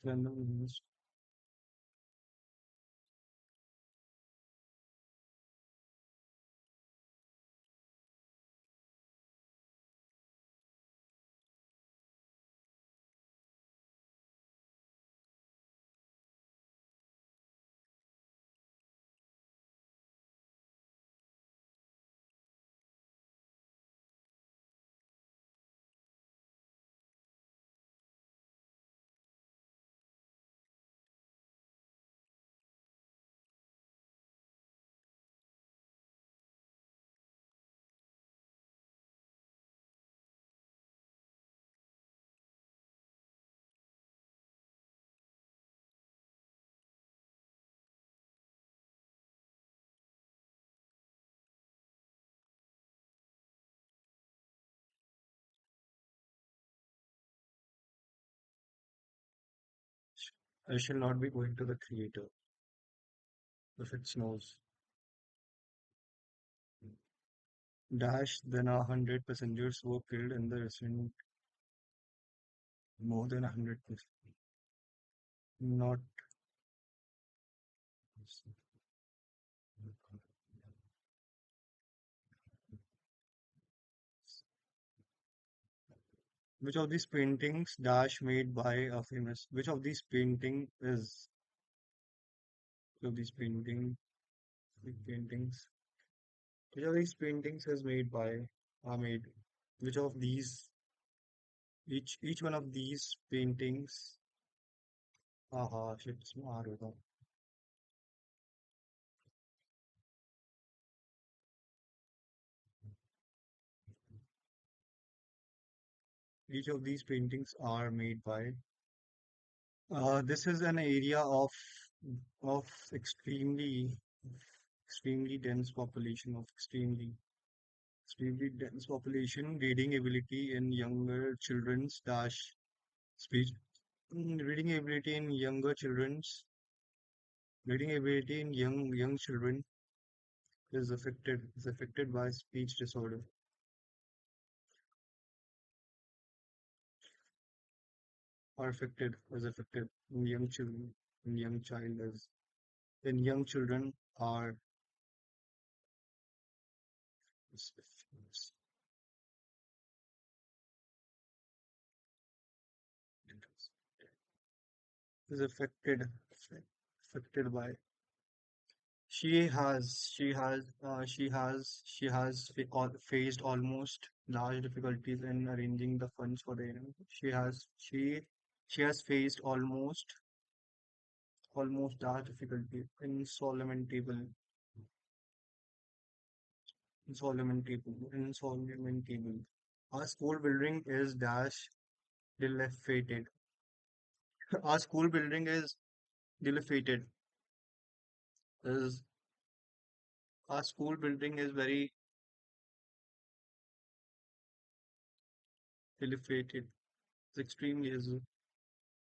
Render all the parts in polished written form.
Random. I shall not be going to the theater if it snows. Dash, then 100 passengers were killed in the recent, more than 100. Not which of these paintings Dash made by a famous? Which of these painting is which of these paintings? Which of these paintings is made by are made? Which of these each one of these paintings? Shit, smart होगा. Each of these paintings are made by. This is an area of extremely dense population of extremely dense population. Reading ability in younger children's dash speech. Reading ability in younger children's reading ability in young children is affected by speech disorder. Are affected is affected in young children. In young child is in young children are is affected by Faced almost large difficulties in arranging the funds for the event. She has faced almost large difficulties in insolventable. Our school building is dash dilapidated. Our school building is dilapidated. Is our school building is very dilapidated. It's extremely is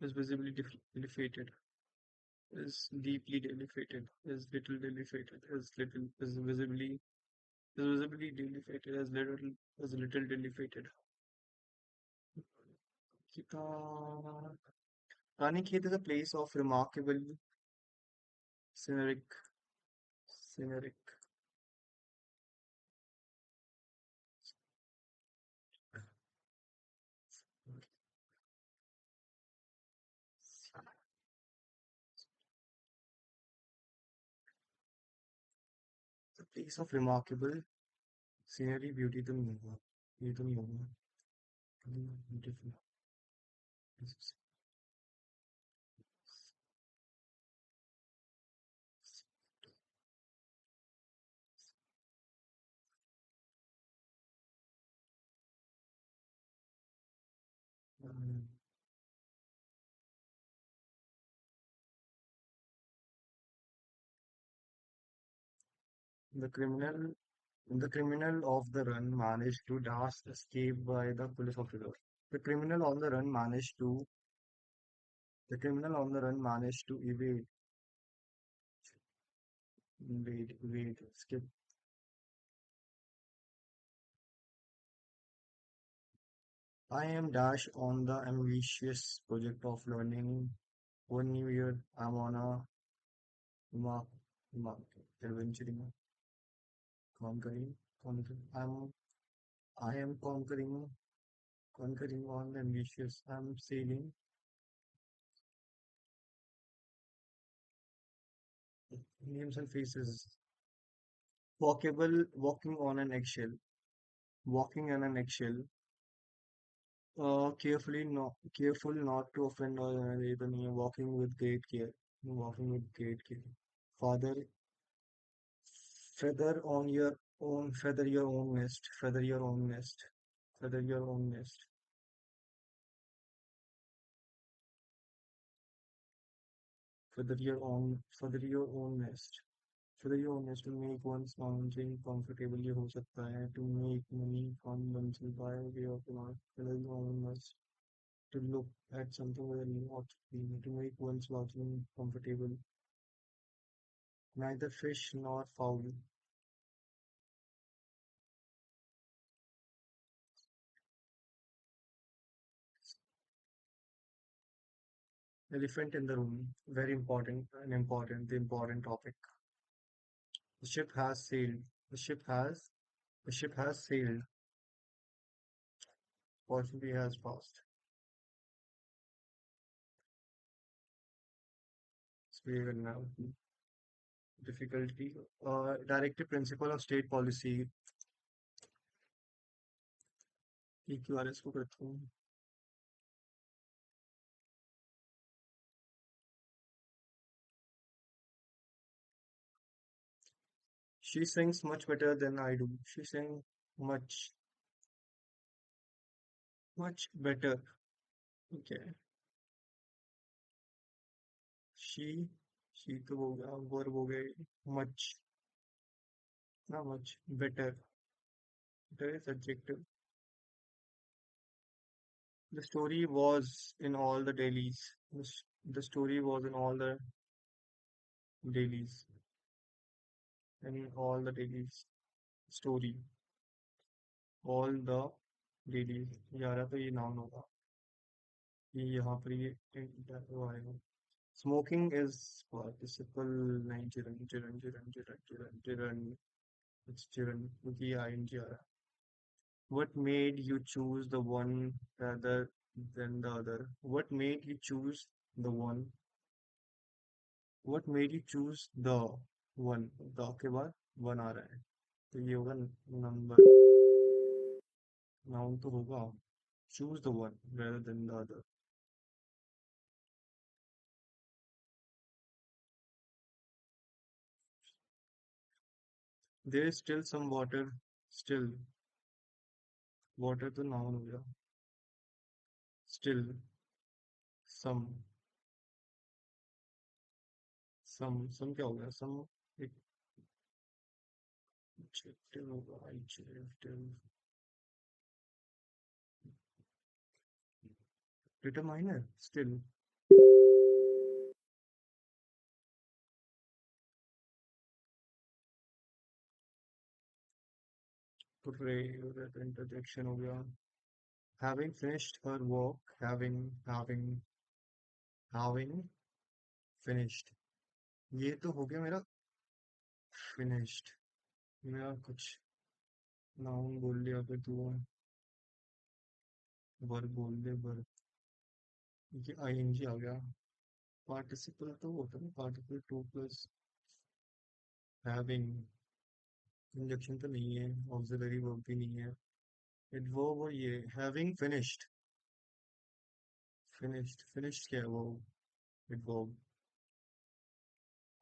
visibly dilapidated. Is deeply dilapidated. Is visibly dilapidated. Is little dilapidated. Kita- Ranikhet is a place of remarkable scenic scenic a place of remarkable scenery beauty to Myanmar. ये तो नहीं होगा beautiful places. Um, the criminal of the run managed to dash escape by the police officer. The criminal on the run managed to the criminal on the run managed to skip. I am dash on the ambitious project of learning. One new year, I'm on a mark, mark adventuring, conquering, conquering. I am conquering on ambitious. I'm sailing. Names and faces. Walking on an eggshell. Walking on an eggshell. Careful not to offend or even walking with great care. Walking with great care. Father, feather your own nest. Feather your own nest. Feather your own nest. Feather your own nest. Feather your own nest to make one's mountain comfortably हो सकता है. To make money from oneself by way of not. Feather your own nest. To look at something with a new option. To make one's lodging comfortable. Neither fish nor fowl. Elephant in the room. Very important. The important topic. The ship has sailed. The ship has sailed. Fortunately has passed. Speak now. Difficulty. Directive principle of state policy. EQRS को करता हूँ. She sings much better than I do. She sings much, much better. Okay. She, she तो हो गया, verb हो गए. Much, not much, better. Better is adjective. The story was in all the dailies. The story was in all the dailies. In all the dailies. Story. All the dailies. यारा तो ये noun होगा. ये यहाँ पर ये वो आएगा. Smoking is participle नहीं चिरन it's चिरन क्योंकि ये ing आ रहा है. What made you choose the one rather than the other? What made you choose the one? What made you choose the? One, the के बाद वन आ रहा है, तो ये होगा नंबर, नाउन तो होगा। Choose the one rather than the other. There is still some water. Still, water तो नाउन हो गया। Still, some, some क्या हो गया? some एक adjective होगा, adjective, determiner, still, pray, interjection हो गया। Having finished her work, having finished, ये तो हो गया मेरा finished। मेरा कुछ नाउन बोल लिया, फिर तू वर्ब बोल दे, वर्ब, ये आईएनजी आ गया। पार्टिसिपल तो होता है, participle two plus having, conjunction तो नहीं है, ऑक्सिलरी वर्ब भी नहीं है, इट वर्ब, और ये हैविंग फिनिश्ड, फिनिश्ड क्या है वो, it verb.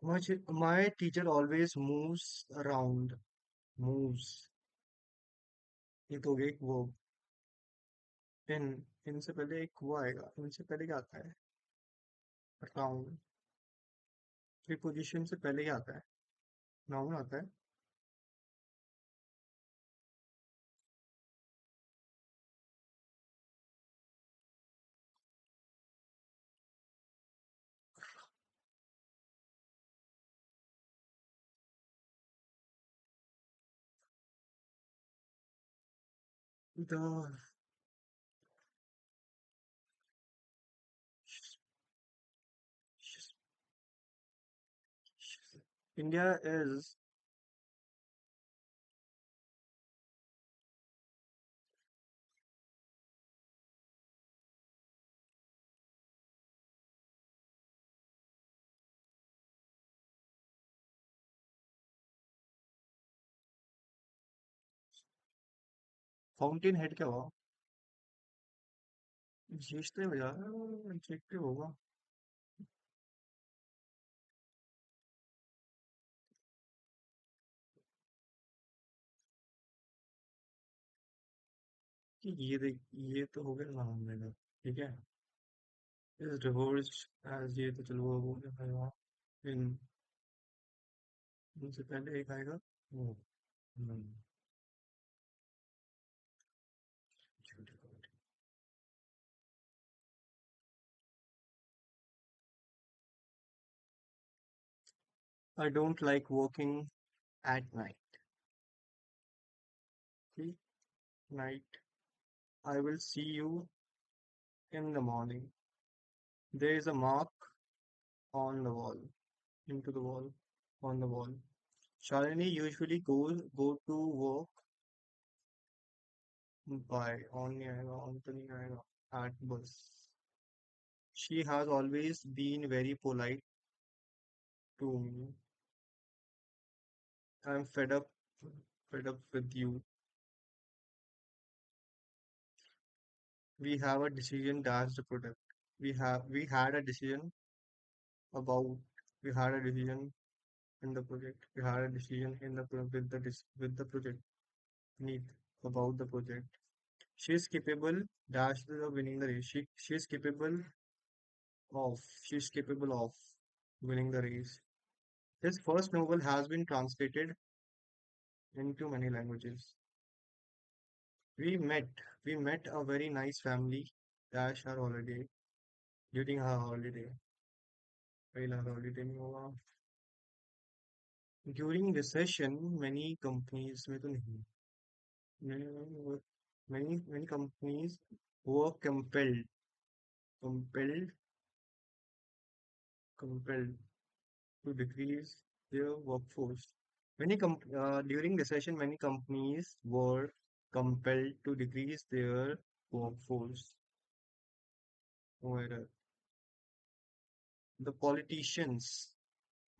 My teacher always moves around, moves, ये तो हो गया एक वर्ब। इन, इनसे पहले एक वो आएगा, इनसे पहले क्या आता है? अराउंड, प्रीपोजिशन से पहले क्या आता है? नाउन आता है। The India is fountain head, क्या हुआ? विशेषता बजा, एडजेक्टिव होगा। कि ये देख, ये तो हो गया नाउन मेरा, ठीक है। इस डिवोर्स एज, ये तो चलो वो हो गया। इन, इनसे पहले एक आएगा वो, I don't like working at night, night, I will see you in the morning, there is a mark on the wall, into the wall, on the wall. Shalini usually go to work by, on नहीं आएगा, on तो नहीं आएगा, at bus. She has always been very polite to me. I'm fed up with you. We have a decision, that's the product. We had a decision about, we had a decision in the project. We had a decision in the with the project. Neat about the project. She is capable dash the winning the race. She is capable of, she is capable of winning the race. His first novel has been translated into many languages. We met we met a very nice family dash our holiday, during her holiday. While her holiday में होगा, during recession many companies में तो नहीं, many companies were compelled compelled to decrease their workforce. During recession, many companies were compelled to decrease their workforce. Where the politicians,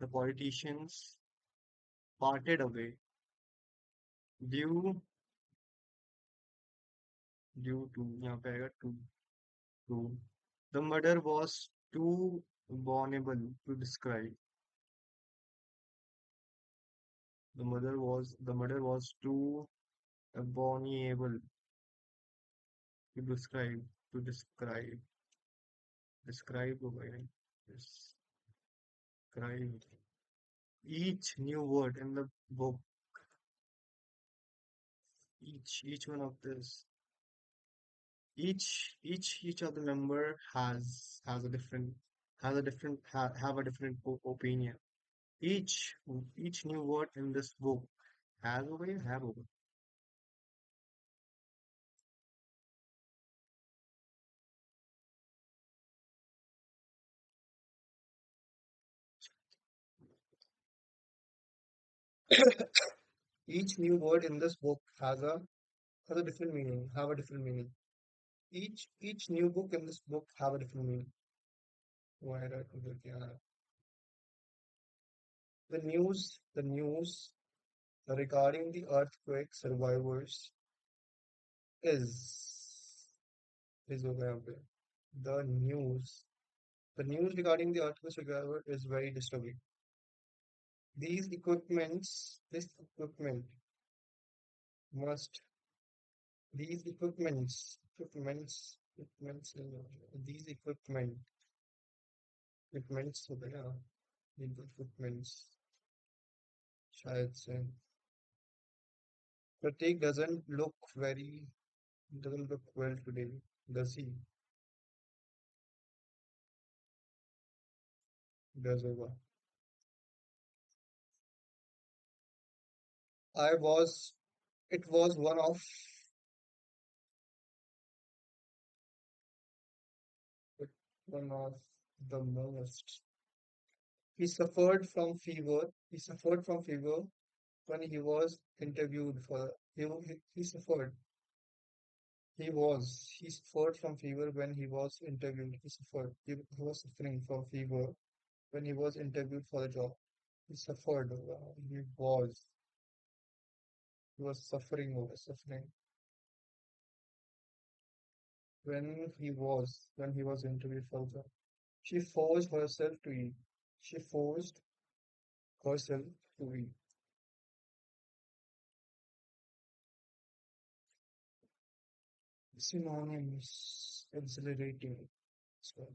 the politicians parted away due due to यहाँ पे आएगा to the murder was too vulnerable to describe. The murder was too vulnerable to describe होगा यानी describe each new word in the book. Each one of this each of the member has a different have a different opinion. Each each new word in this book has a way have a way. Each new word in this book has a different meaning. Have a different meaning. Each new book in this book have a different meaning. Why did I put it? Yeah. The news regarding the earthquake survivors is is over यहाँ पे. The news the news regarding the earthquake survivor is very disturbing. This equipment must these equipments हो गया equipments शायद से Pratik doesn't look well today, does he? Does over. I was it was one of the most. He suffered from fever when he was interviewed for he suffered he suffered from fever when he was interviewed. He was suffering from fever when he was interviewed for the job. He suffered. He was suffering when he was interviewed for the job. She forced herself to eat. She forced herself to eat. Synonyms exhilarating. So,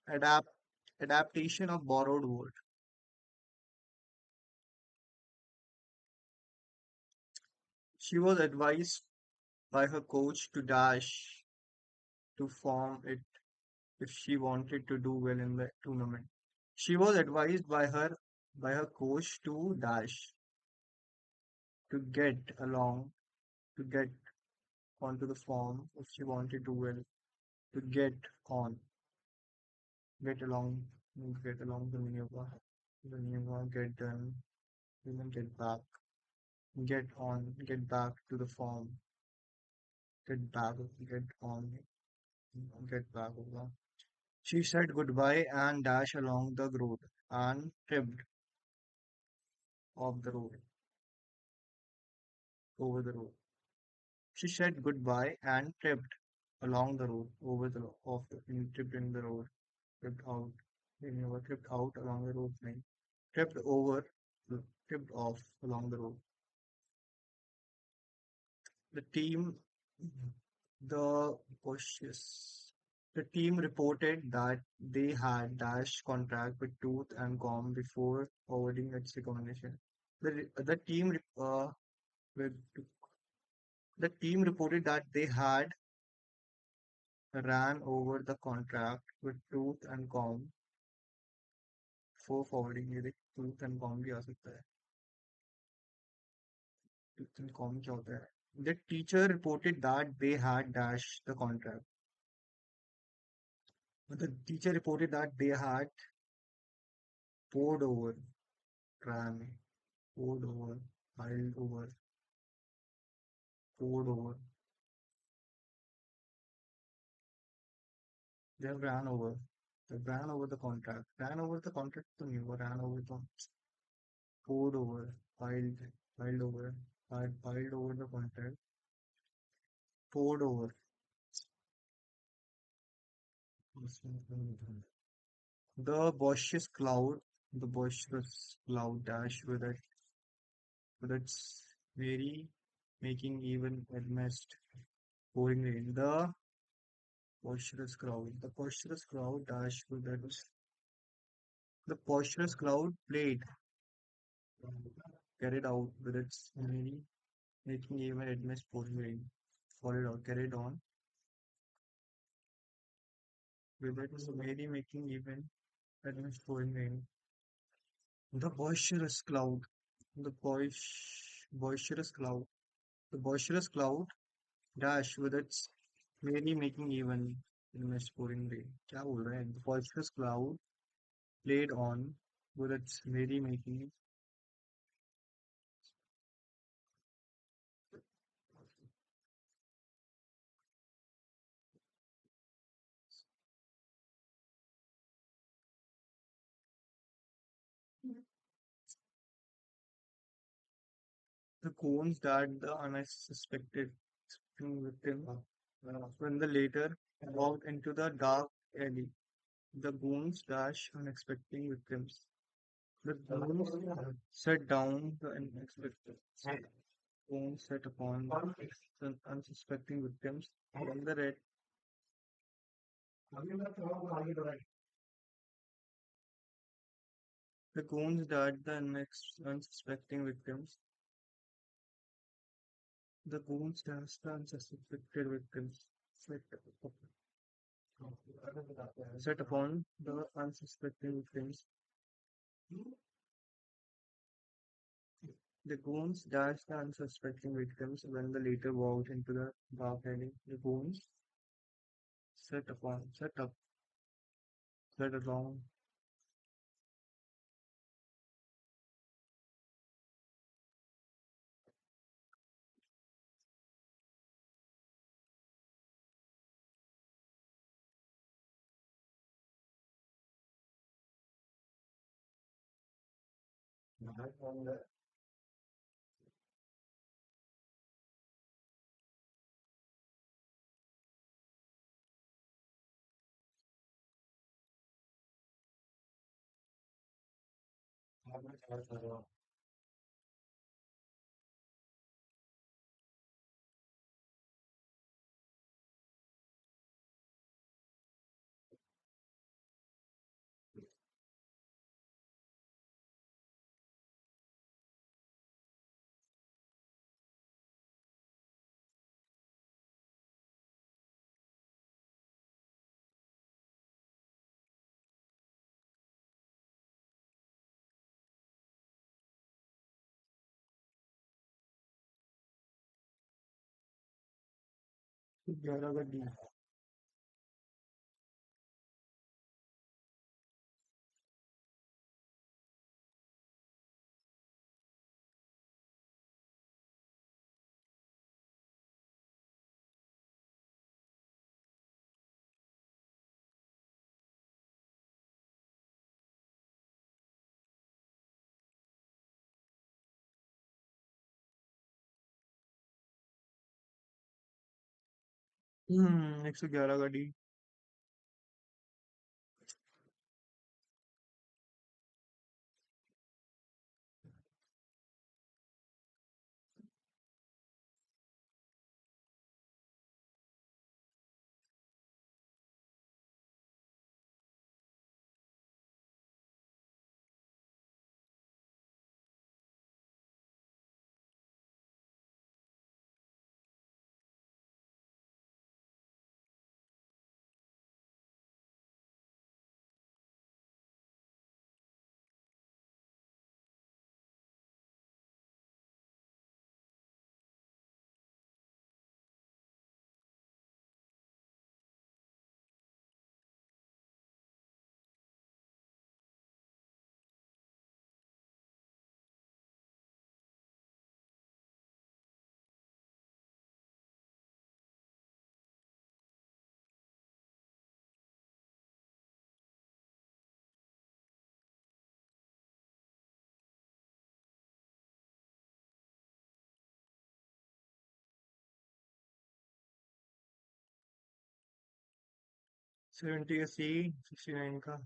Adapt adaptation of borrowed word. She was advised by her coach to dash to form it if she wanted to do well in the tournament. She was advised by her coach to dash to get along to get onto the form if she wanted to well to on get along the maneuver get done then get back get back to the form get back get on get back over. She said goodbye and dashed along the road and tripped off the road over the road. She said goodbye and tripped along the road over the off the tripped in the road tripped out tripped out along the road line tripped over tripped off along the road. The team the cautious the team reported that they had dashed contract with Tooth and Com before awarding its recommendation. The team with the team reported that they had ran over the contract with Tooth and Com before forwarding it. Tooth and Com भी आ सकता है. Tooth and Com क्या होता है? The teacher reported that they had dashed the contract. The teacher reported that they had poured over, ran, poured over, piled over, poured over. They have ran over. They ran over the contract. Ran over the contract to me, or ran over the poured over, piled over, piled over the contract, poured over. The boisterous cloud dash with its very making even amidst pouring rain. The boisterous cloud dash with its the boisterous cloud played, carried out with its very making even amidst pouring rain. Followed out, carried on with its very making even amidst pouring rain. The boisterous cloud, boisterous cloud, the boisterous cloud dash with its merry making even in the pouring rain. क्या बोल रहा है? The boisterous cloud played on with its merry making. The cones that the unsuspected victim when the later walked into the dark alley. The goons dash unexpected victims. The goons set down the unexpected. Goons set upon the unsuspecting victims. When the red the goons that the unsuspecting victims. The goons dash the unsuspected victims. Set, set upon the unsuspecting victims. The goons dashed the unsuspecting victims when the later walked into the dark alley. The goons set up, set along. Hmm, 111 गाड़ी 70 का सी, 69 का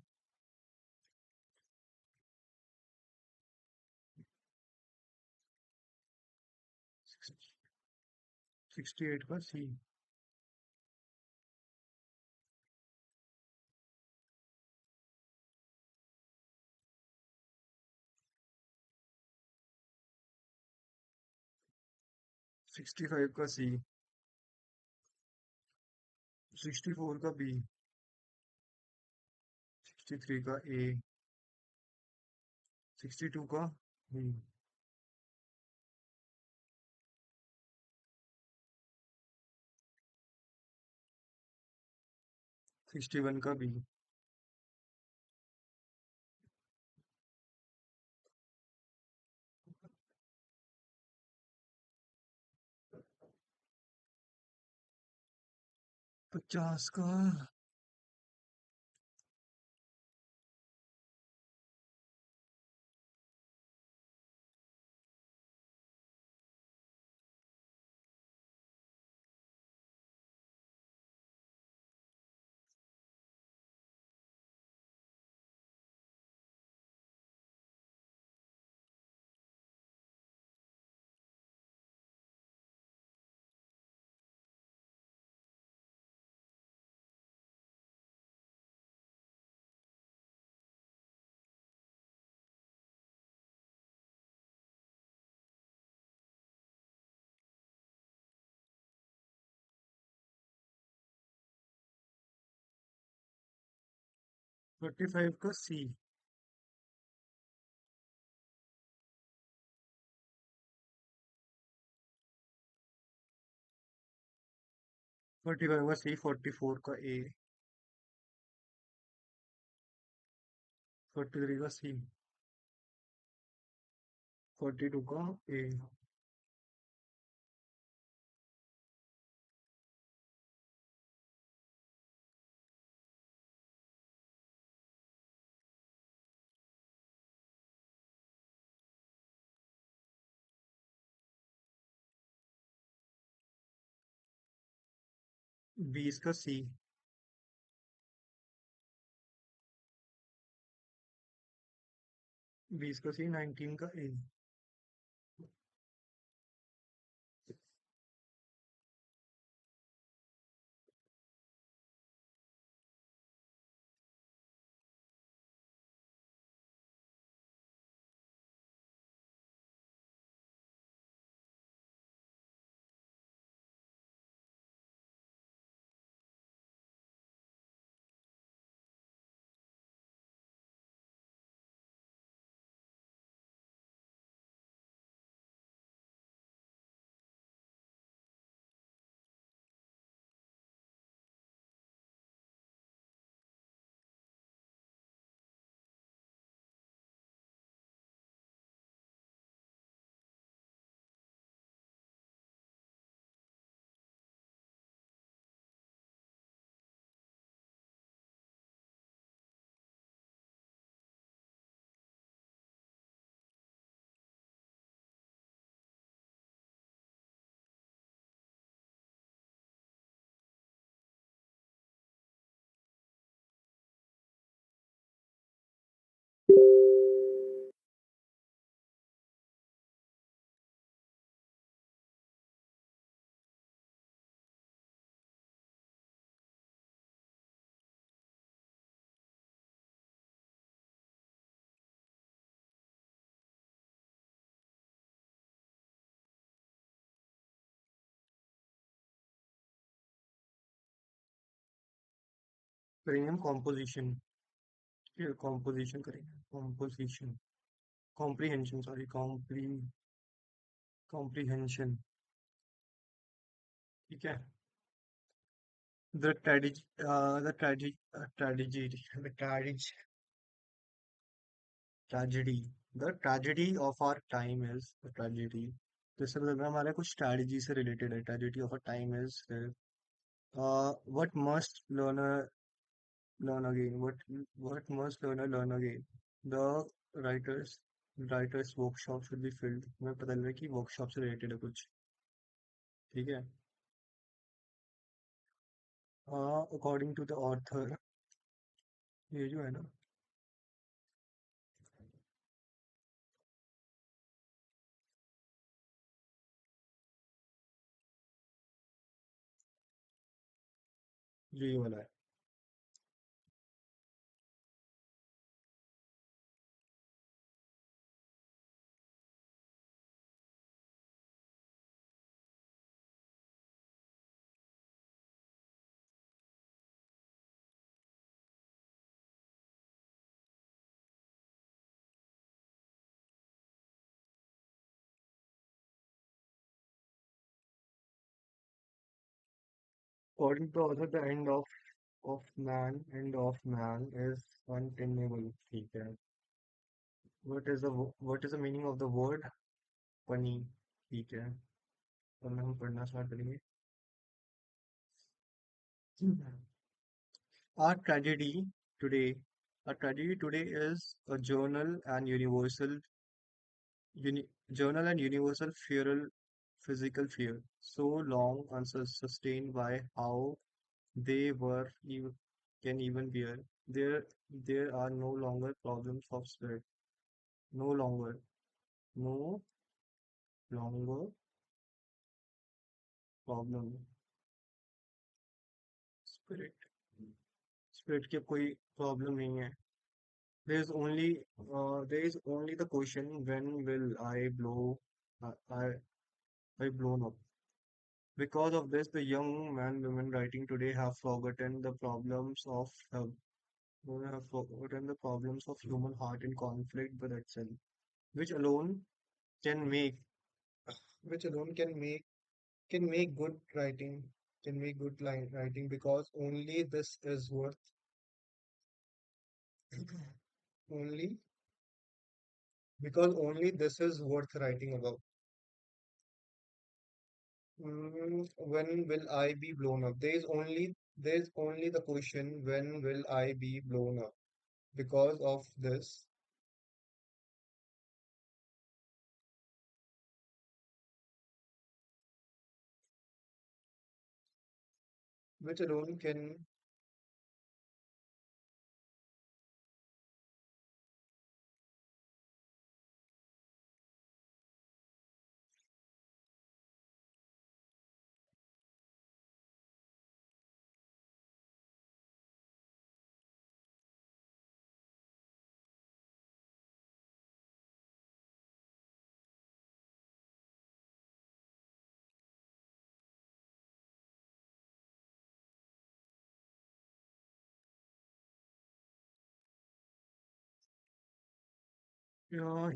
68 का सी, 65 का सी, 64 का B, 63 का ए, 62 का B, 61 का B, 50 का 45 का सी, 45 का सी, 44 का ए, 43 का सी, 42 का ए, 20 का सी, 20 का सी, 19 का ए, करेंगे हम कॉम्पोजिशन, कॉम्पोजिशन करेंगे, कॉम्पोजिशन, कॉम्प्रीहेंशन, सॉरी, कॉम्प्रीहेंशन, ठीक है। The tragedy, the tragedy of our time is the tragedy. जैसे मतलब हमारे कुछ strategy से related है. Tragedy of our time is what must learner learn again? What must learner learn again? The writers writers workshop should be filled. हमें पता लगा कि workshop से related है कुछ, ठीक है. according to the author, ये जो है ना, ये वाला है. According to the author, the end of man is untenable. ठीक है. What is the meaning of the word funny? ठीक है. तो हम पढ़ना स्टार्ट करेंगे. Our tragedy today, our tragedy today is a journal and universal feral physical fear, so long unsustained by how they were even can even bear. There are no longer problems of spirit. No longer, no longer problem spirit. Spirit की कोई problem नहीं है. There is only the question, when will I blown up? Because of this, the young man, women writing today have forgotten the problems of human heart in conflict with itself, which alone can make, which alone can make good writing, can make good line writing, because only this is worth, only only this is worth writing about. When will I be blown up? There is only the question, when will I be blown up? Because of this, which alone can,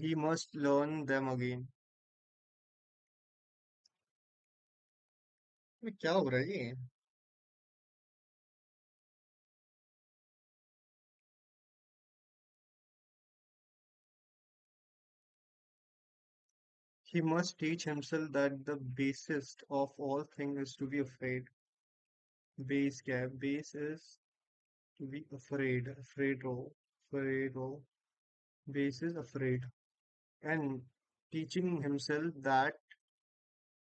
he must learn them again. ये क्या हो रहा है ये? He must teach himself that the basest of all things is to be afraid. Base cap. Base is to be afraid. Afraid ro. Afraid ro. Base is afraid. And teaching himself that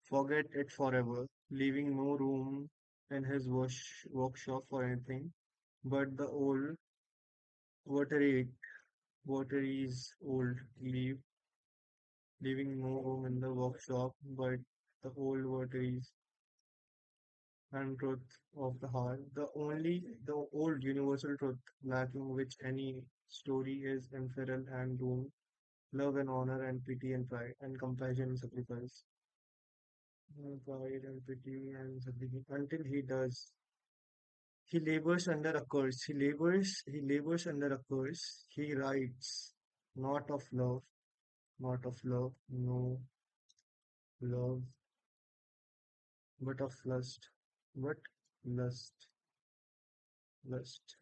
forget it forever, leaving no room in his workshop for anything but the old watery wateries old leaving no room in the workshop but the old wateries and truth of the heart, the old universal truth, lacking which any story is infernal and doomed, love and honor and pity and pride and compassion and sacrifice. Pride and pity and sacrifice until he does. He labors under a curse. He labors under a curse. He writes, not of love, not of love, no love, but of lust, but lust, lust.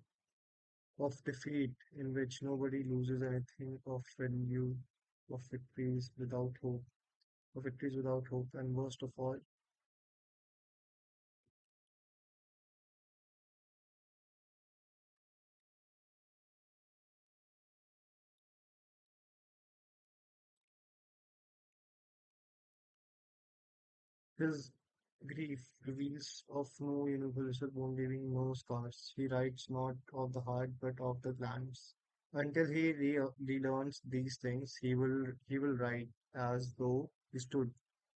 Of defeat, in which nobody loses anything, of victories without hope, and worst of all, his Grief reveals of no universal bond, leaving no scars. He writes not of the heart but of the glance. Until he relearns these things, he will write as though he stood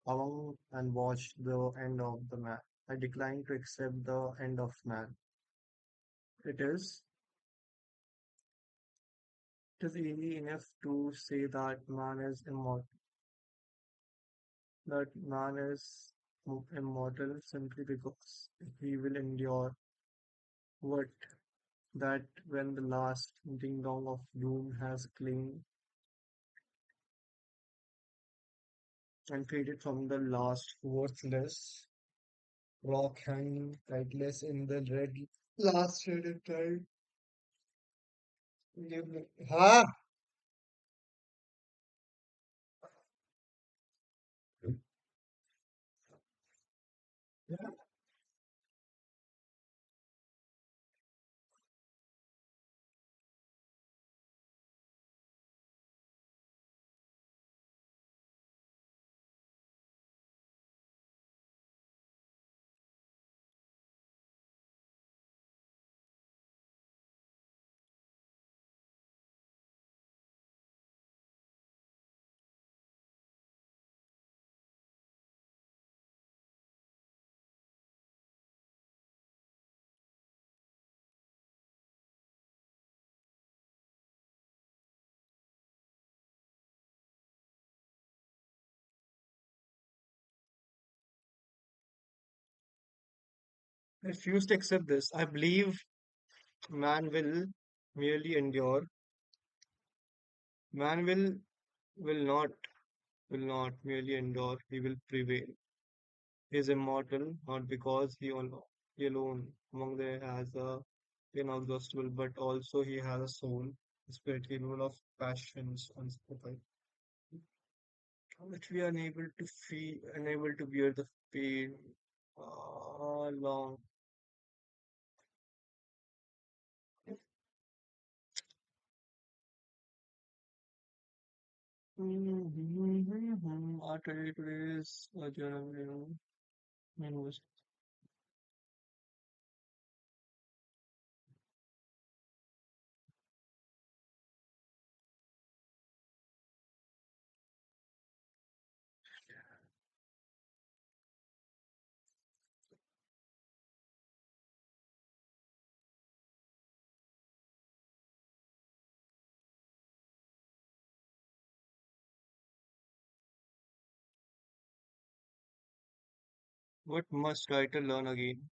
along and watched the end of the man. I decline to accept the end of man. It is it is easy enough to say that man is immortal, that man is immortal simply because he will endure what that when the last ding dong of doom has claimed and faded from the last worthless rock hanging lightless in the red last shaded tide. Huh? I refuse to accept this. I believe man merely endure. Man will not merely endure. He will prevail. He is immortal not because he alone among them has a inexhaustible, but also he has a soul, a spirit capable of passions unspoken, which we are unable to feel, unable to bear the pain long. Our today's journal, memories. What must writer learn again?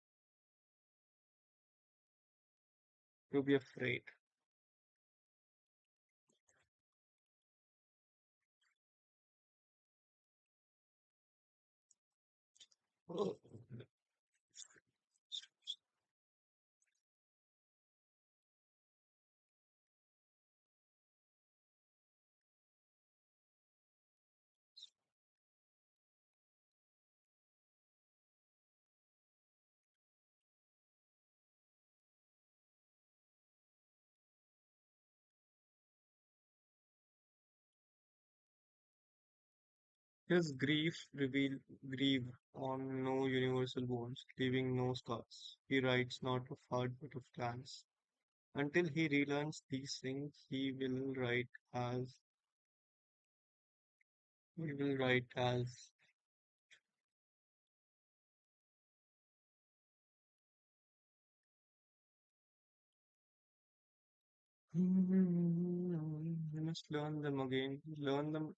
To be afraid. His grieve on no universal wounds, leaving no scars. He writes not of heart but of glance. Until he relearns these things, as he will write as we must learn them again. Learn them.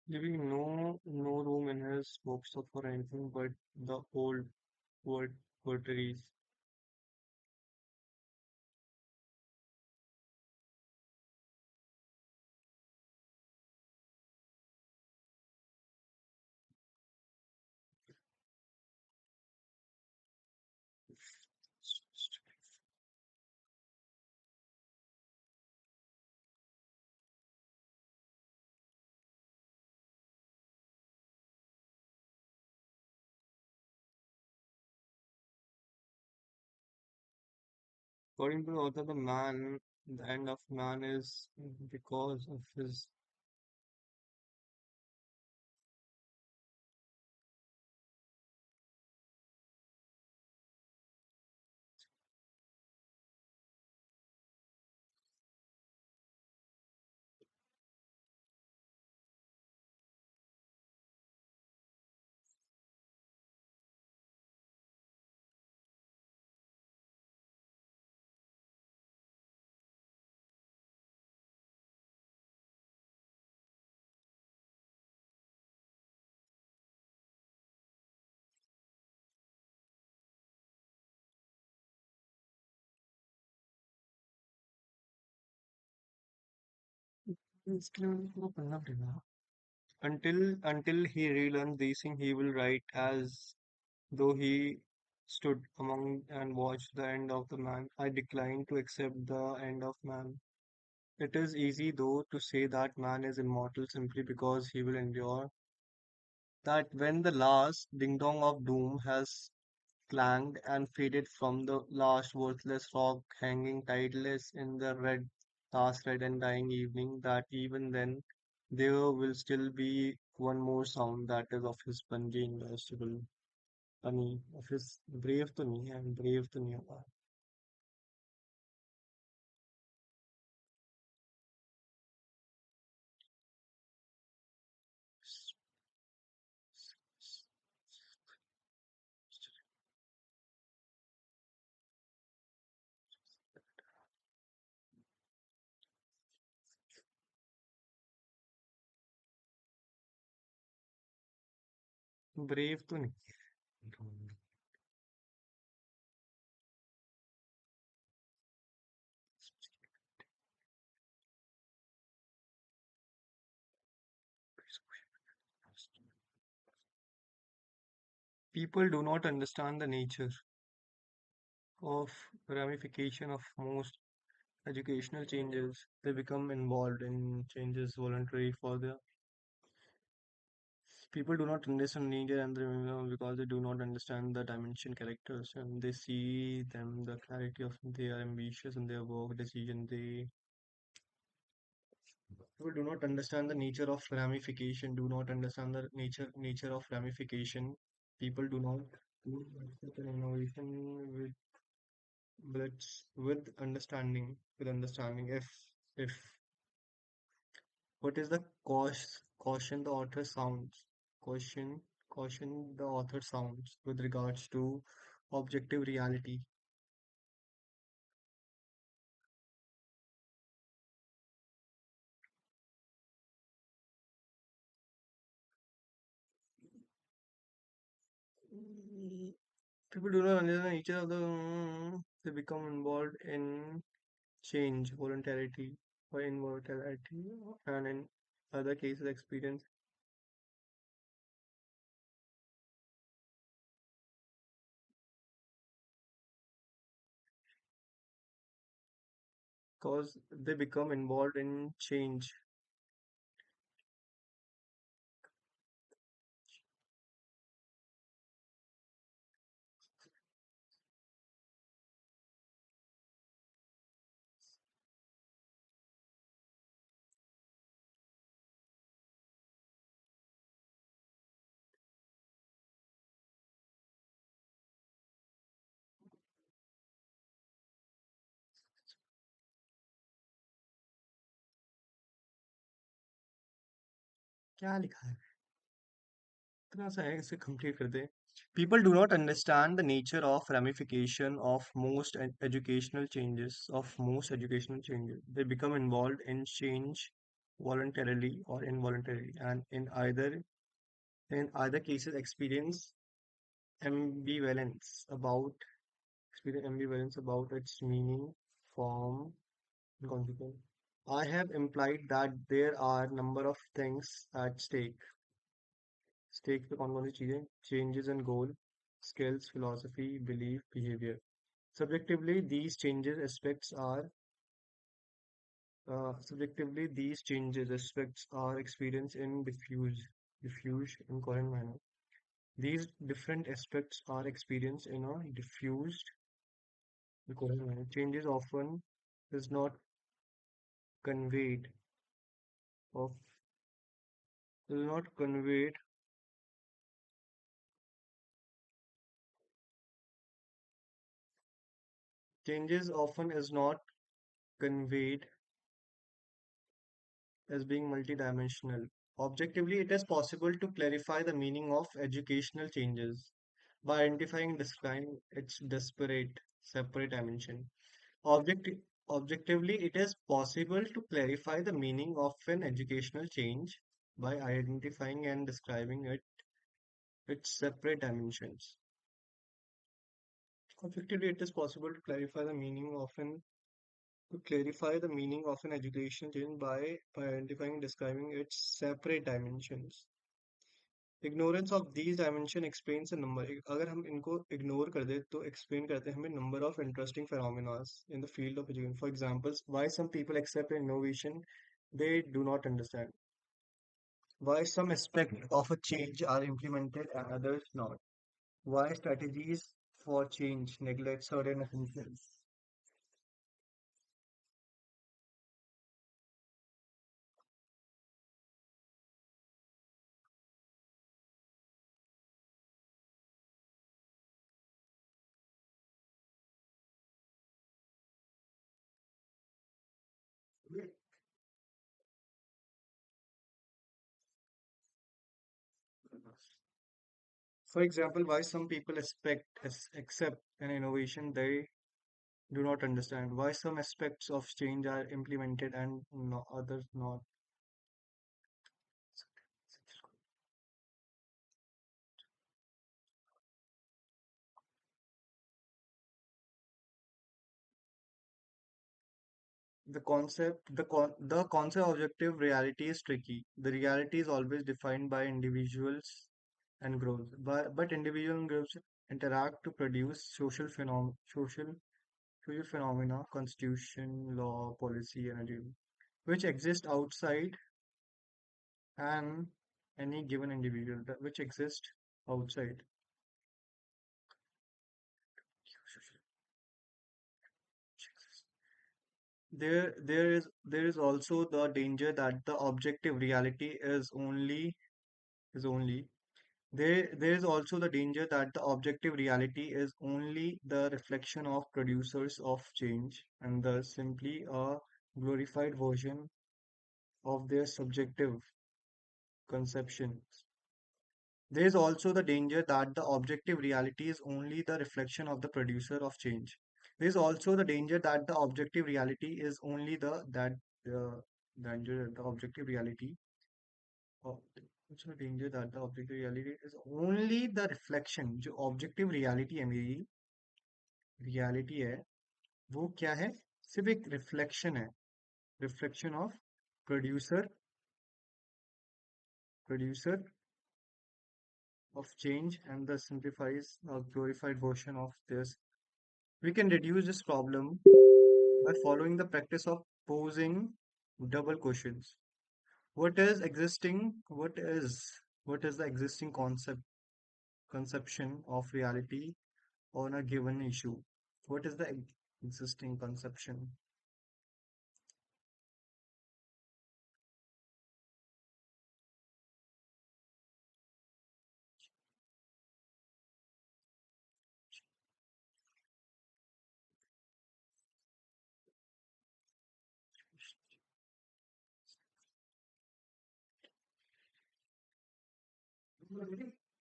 Leaving no room in his books for anything but the old word poetries. According to the author, the end of man is because of his. Until he relearns these things, he will write as though he stood among and watched the end of the man. I decline to accept the end of man. It is easy, though, to say that man is immortal simply because he will endure. That when the last ding dong of doom has clanged and faded from the last worthless rock hanging tideless in the last red and dying evening, that even then there will still be one more sound, that is of his spongy indomitable tummy, of his brave tummy and brave tummy of our brave to नहीं. People do not understand the nature of ramification of most educational changes. They become involved in changes voluntary for their people do not understand nature and because they do not understand the dimension characters and they see them the clarity of they are ambitious in their work decision. They people do not understand the nature of ramification, do not understand the nature of ramification. People do not do such an innovation with understanding if what is the caution the author sounds caution caution the author sounds with regards to objective reality. People do not understand the nature of they become involved in change, voluntarily or involuntarily, and in other cases experience cause they become involved in change. क्या लिखा है इतना सा है इसे complete कर दे. People do not understand the nature of ramification of most educational changes. They become involved in change voluntarily or involuntarily, and in either cases ambivalence about experience ambivalence about its meaning, form, and consequence. I have implied that there are number of things at stake पे कौन कौन सी चीजें changes in goal, skills, philosophy, belief, behavior. Subjectively, these changes aspects are experienced in diffuse in current manner. These different aspects are experienced in a diffused Changes often is not conveyed of is not conveyed changes often is not conveyed as being multidimensional. Objectively, it is possible to clarify the meaning of educational changes by identifying and describing its disparate, separate dimension. Objecti- Objectively, it is possible to clarify the meaning of an educational change by identifying and describing its separate dimensions. Objectively, it is possible to clarify the meaning of an educational change by identifying and describing its separate dimensions. Ignorance of these dimension explains a number. अगर हम इनको ignore कर दे तो explain करते हैं हमें number of interesting phenomena in the field of education. For example, why some people accept an innovation they do not understand. Why some aspects of a change are implemented and others not. Why strategies for change neglect certain essentials. For example, why some people accept an innovation they do not understand. Why some aspects of change are implemented and no, others not. The concept objective reality is tricky. The reality is always defined by individuals and groups, but individual and groups interact to produce social phenomena, constitution, law, policy, and ideal, which exist outside and any given individual, which exist outside. There is also the danger that the objective reality is only there is also the danger that the objective reality is only the reflection of producers of change and thus simply a glorified version of their subjective conceptions. There is also the danger that the objective reality is only the reflection of the producer of change. There is also the danger that the objective reality is only the danger that the objective reality of also the danger that the objective reality is only the reflection जो objective reality है मेरी reality है वो क्या है सिर्फ एक reflection है reflection of producer producer of change and thus simplifies a glorified version of this. We can reduce this problem by following the practice of posing double questions. What is existing? What is the existing conception of reality on a given issue? What is the existing conception?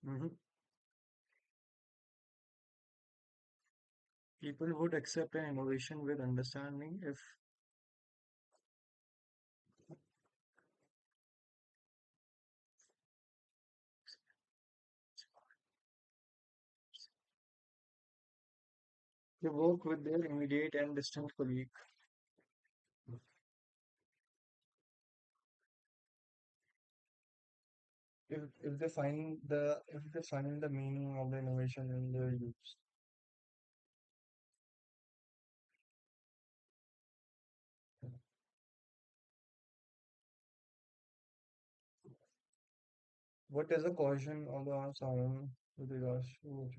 Mhm. People would accept an innovation with understanding if they work with their immediate and distant colleague. If they find the meaning of the innovation in their use. What is the caution of the sound with regards to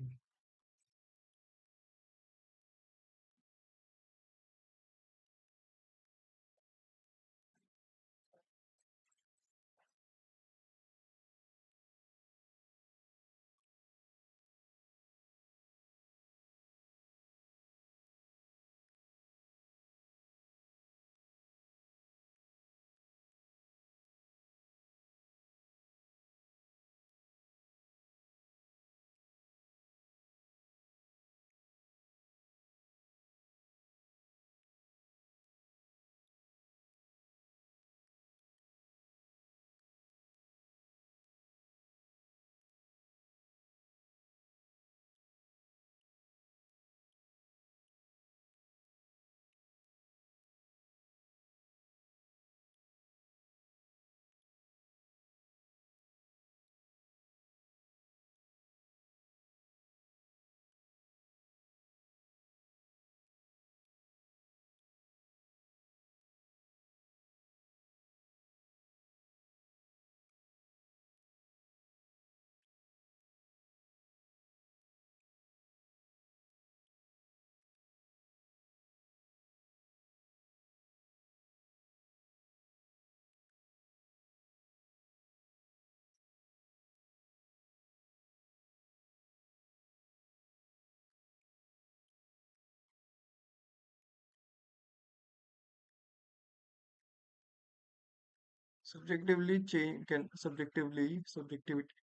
Subjectivity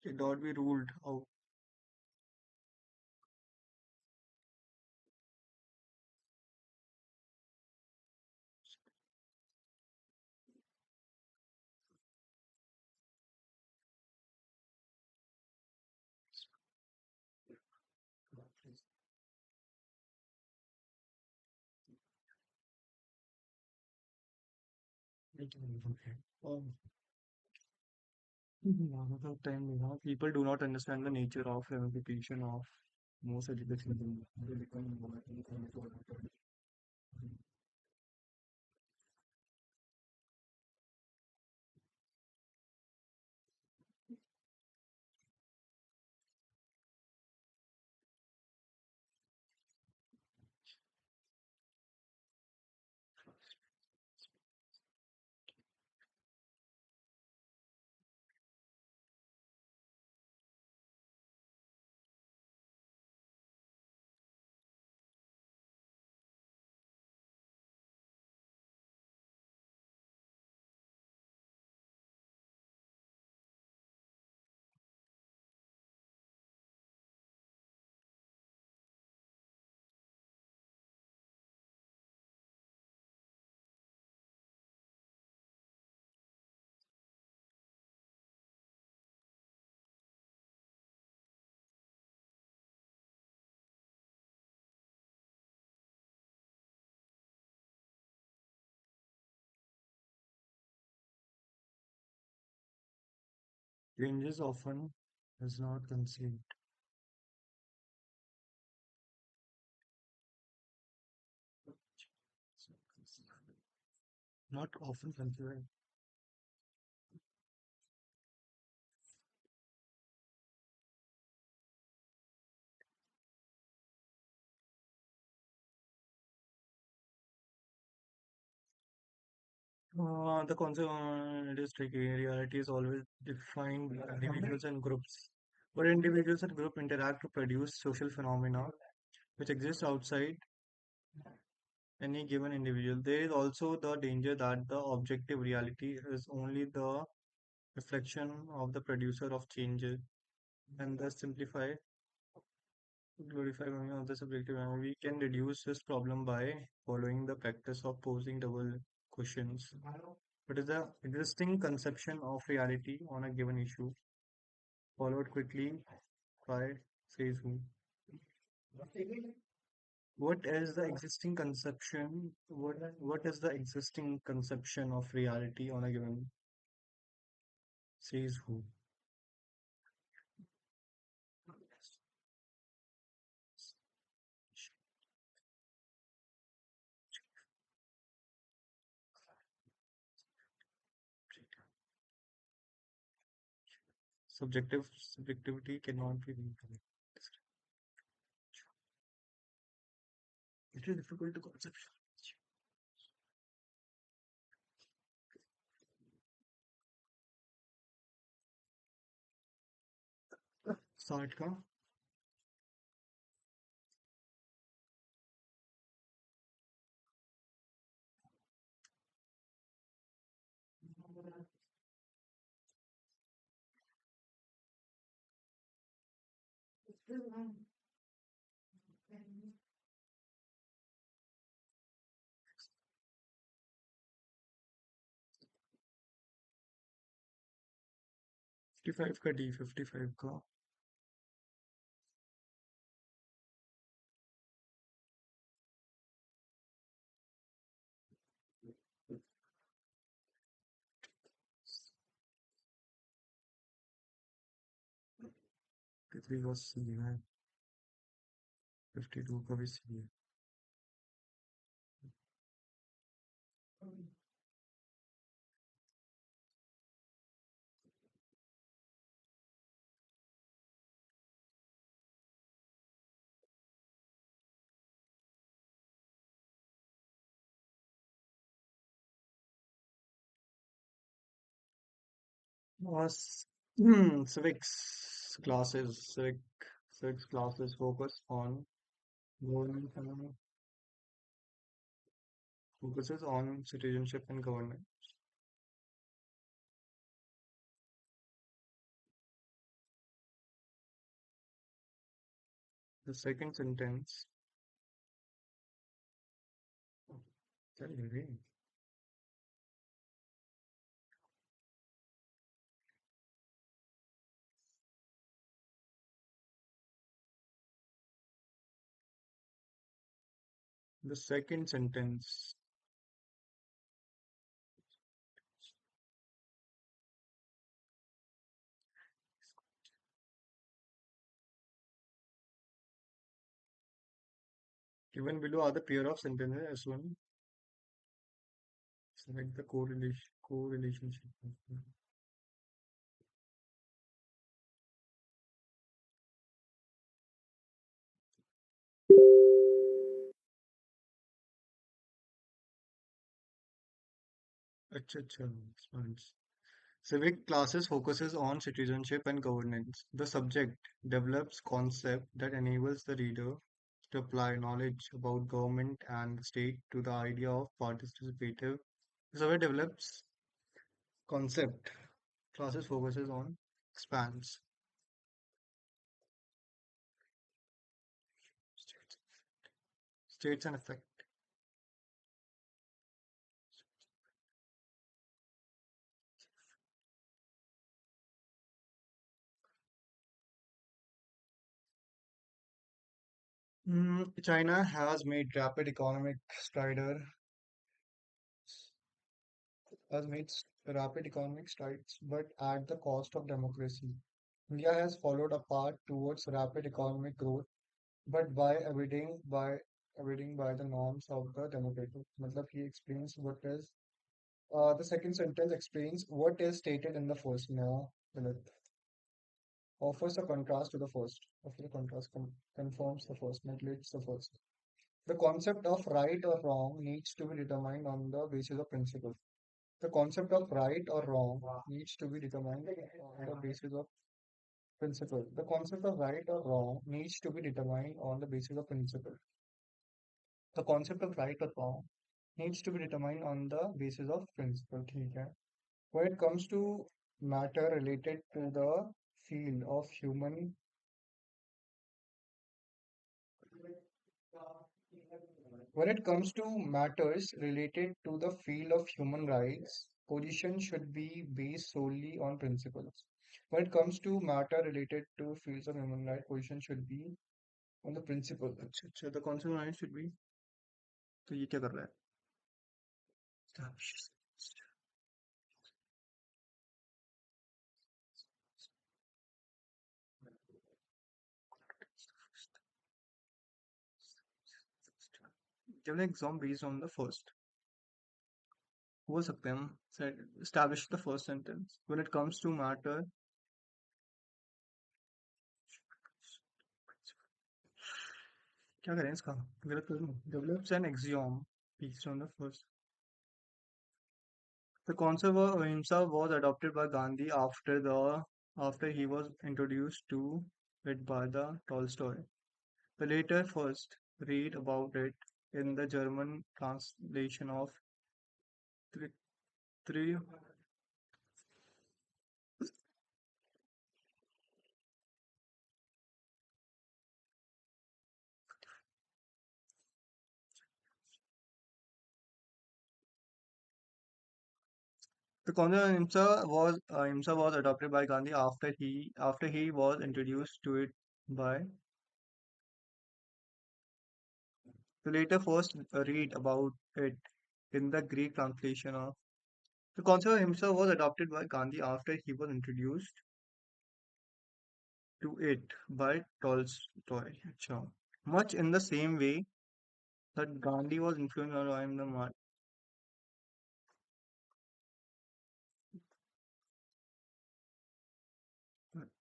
cannot be ruled out. Um, Another time, people do not understand the nature of ramification of most education. They become involved in changes often is not conceived, not often considered. The concept it is tricky. Reality is always defined by individuals and groups. But individuals and group interact to produce social phenomena which exist outside any given individual. There is also the danger that the objective reality is only the reflection of the producer of changes and thus simplify, glorify meaning of the subjective memory. We can reduce this problem by following the practice of posing double questions. What is the existing conception of reality on a given issue? Followed quickly by says who. What is the existing conception? What is the existing conception of reality on a given says who? Subjectivity cannot be reconnected. It is difficult to conceptualize. Start का 55 का D 55 का 53 का C है 52 का भी C है Was civics classes focus on government focuses on citizenship and governance. The second sentence. Tell me. The second sentence. Given below are the pair of sentences S1. Select the correlationship. अच्छा अच्छा response. Civic classes focuses on citizenship and governance. The subject develops concept that enables the reader to apply knowledge about government and the state to the idea of participative. The subject develops concept. Classes focuses on expands. States, states and effect. China has made rapid economic strides, but at the cost of democracy. India has followed a path towards rapid economic growth, but by abiding by the norms of the democratic. Matlab, he explains what is the second sentence explains what is stated in the first. Now, Lilith offers a contrast to the first. Offers a contrast confirms the first, neglects the first. The concept of right or wrong needs to be determined on the basis of principle. The concept of right or wrong needs to be determined on the basis of principle. The concept of right or wrong needs to be determined on the basis of principle. The concept of right or wrong needs to be determined on the basis of principle. ठीक है. When it comes to matter related to the field of human, when it comes to matters related to the field of human rights, position should be based solely on principles. When it comes to matter related to fields of human rights, position should be on the principle. अच्छा अच्छा the concept line should be तो ये क्या कर रहा है give an example based on the first हो सकते हैं हम establish the first sentence when it comes to matter क्या करें इसका गलत कर दूं develops an axiom based on the first. The concept of ahimsa was adopted by Gandhi after he was introduced to it by the Tolstoy. The later first read about it in the German translation of three, three. The concept of ahimsa was adopted by Gandhi after he was introduced to it by the later first read about it in the Greek translation of the concept of ahimsa was adopted by Gandhi after he was introduced to it by Tolstoy. अच्छा. Much in the same way that Gandhi was influenced by Rabindranath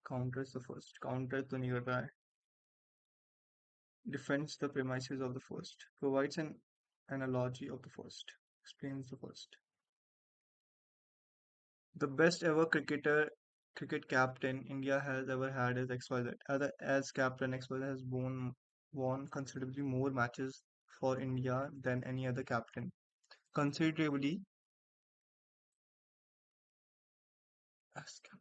counters the first. Counters तो नहीं कर रहा है. Defends the premises of the first. Provides an analogy of the first. Explains the first. The best ever cricket captain India has ever had is XYZ. As captain, XYZ has won considerably more matches for India than any other captain. Considerably as captain.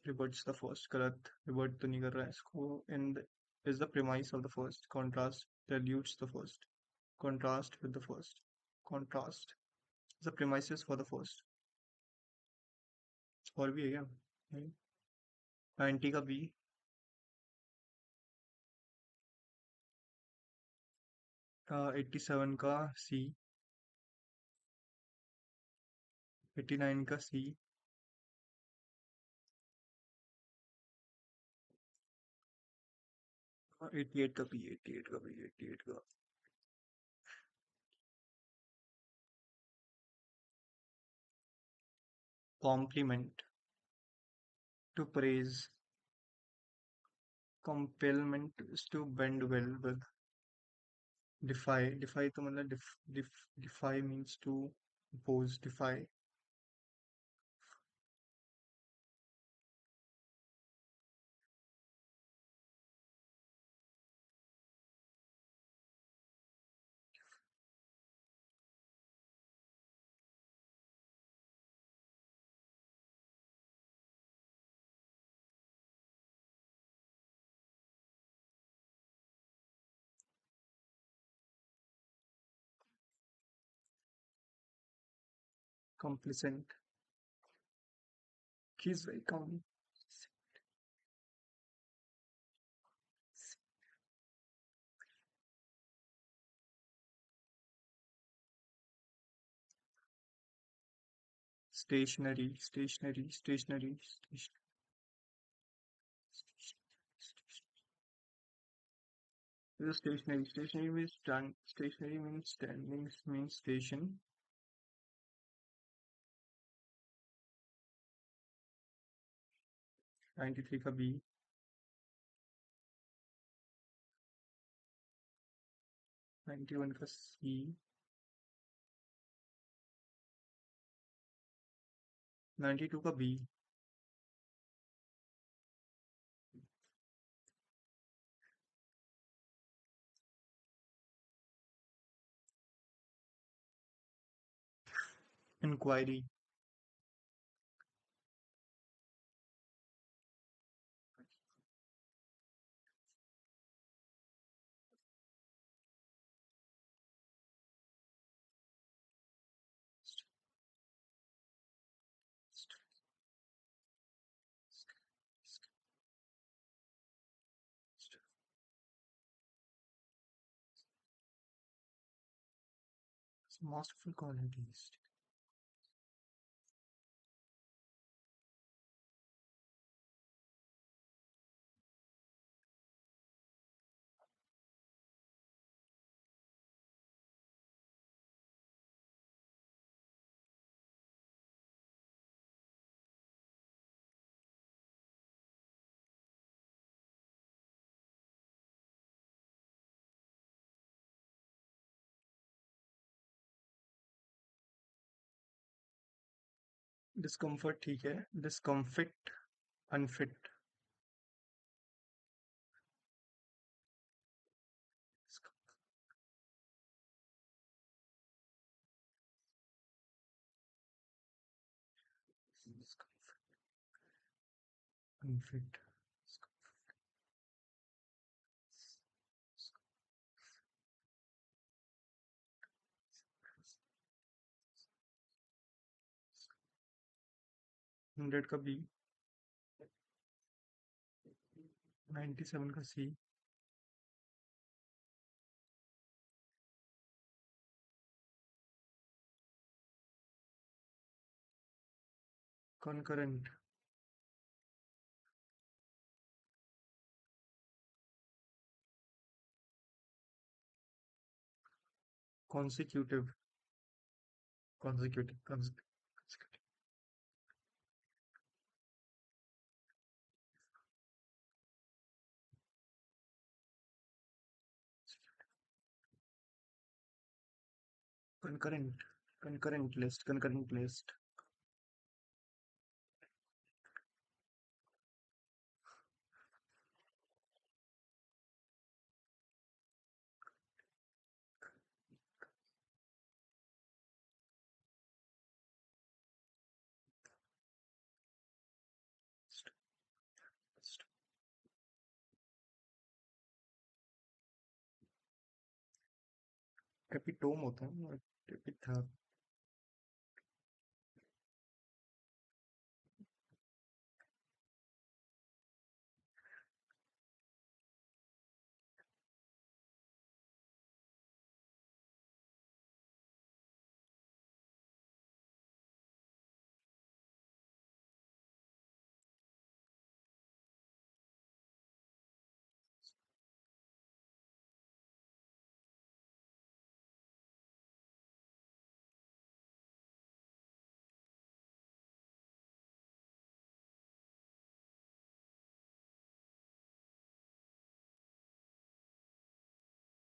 Reverts the first. गलत. Revert तो नहीं कर रहा है इसको. In the is the premise of the first. Contrast dilutes the first. Contrast with the first. Contrast is the premises for the first. और भी है क्या? नहीं। 90 का बी, 87 का सी, 89 का सी, 88 का बी, 88 का बी, 88 का compliment, to praise, complement is to bend well with, defy तो मतलब defy means to oppose, defy, complacent, he's very calm, stationary, this is stationary. Stationary means standing, means station. 93 का B, 91 का सी, 92 का B, inquiry, masterful qualities, discomfort ठीक है, discomfit, unfit, unfit, 100 का B, 97 का सी, concurrent, consecutive, consecutive, concurrent, concurrent list, epitome होता है ना, एपिथा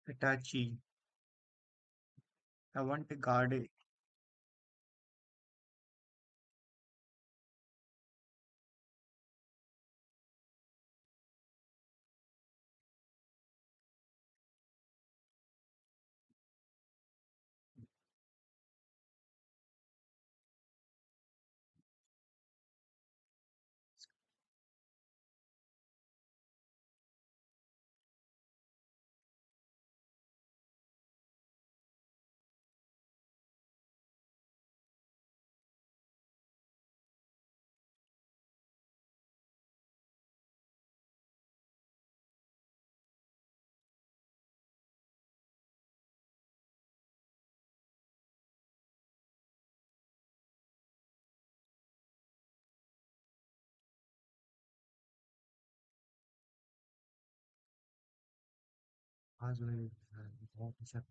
Hitachi. I want a Garde. आज मैं बहुत ही सब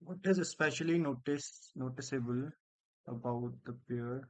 What is especially noticeable about the pair?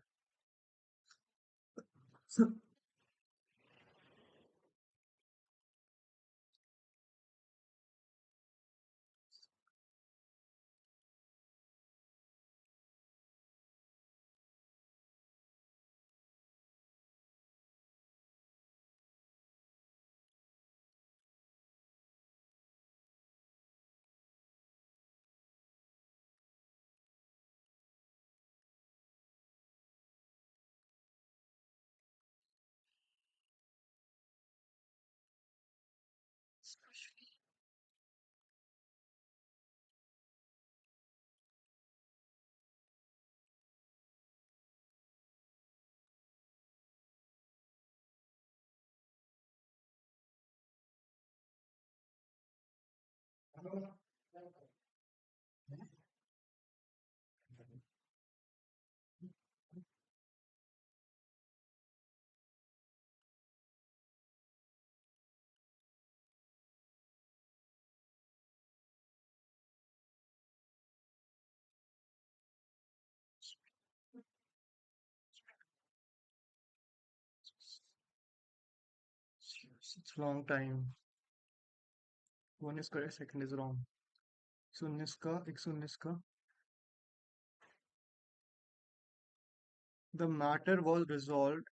It's a long time. One is correct, second is wrong. 119 का 119 का the matter was resolved.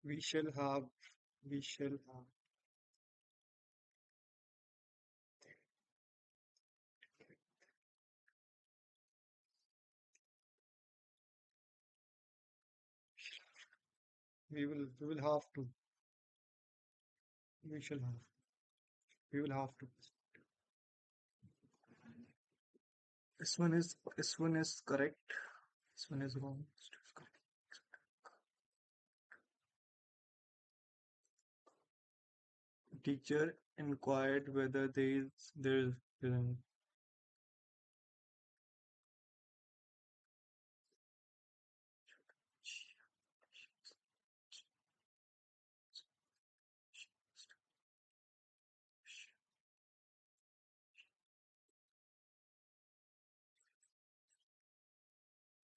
We shall have, we shall have, we will have to, we shall have, we will have to. This one is correct. This one is wrong. This one is correct. Teacher inquired whether there is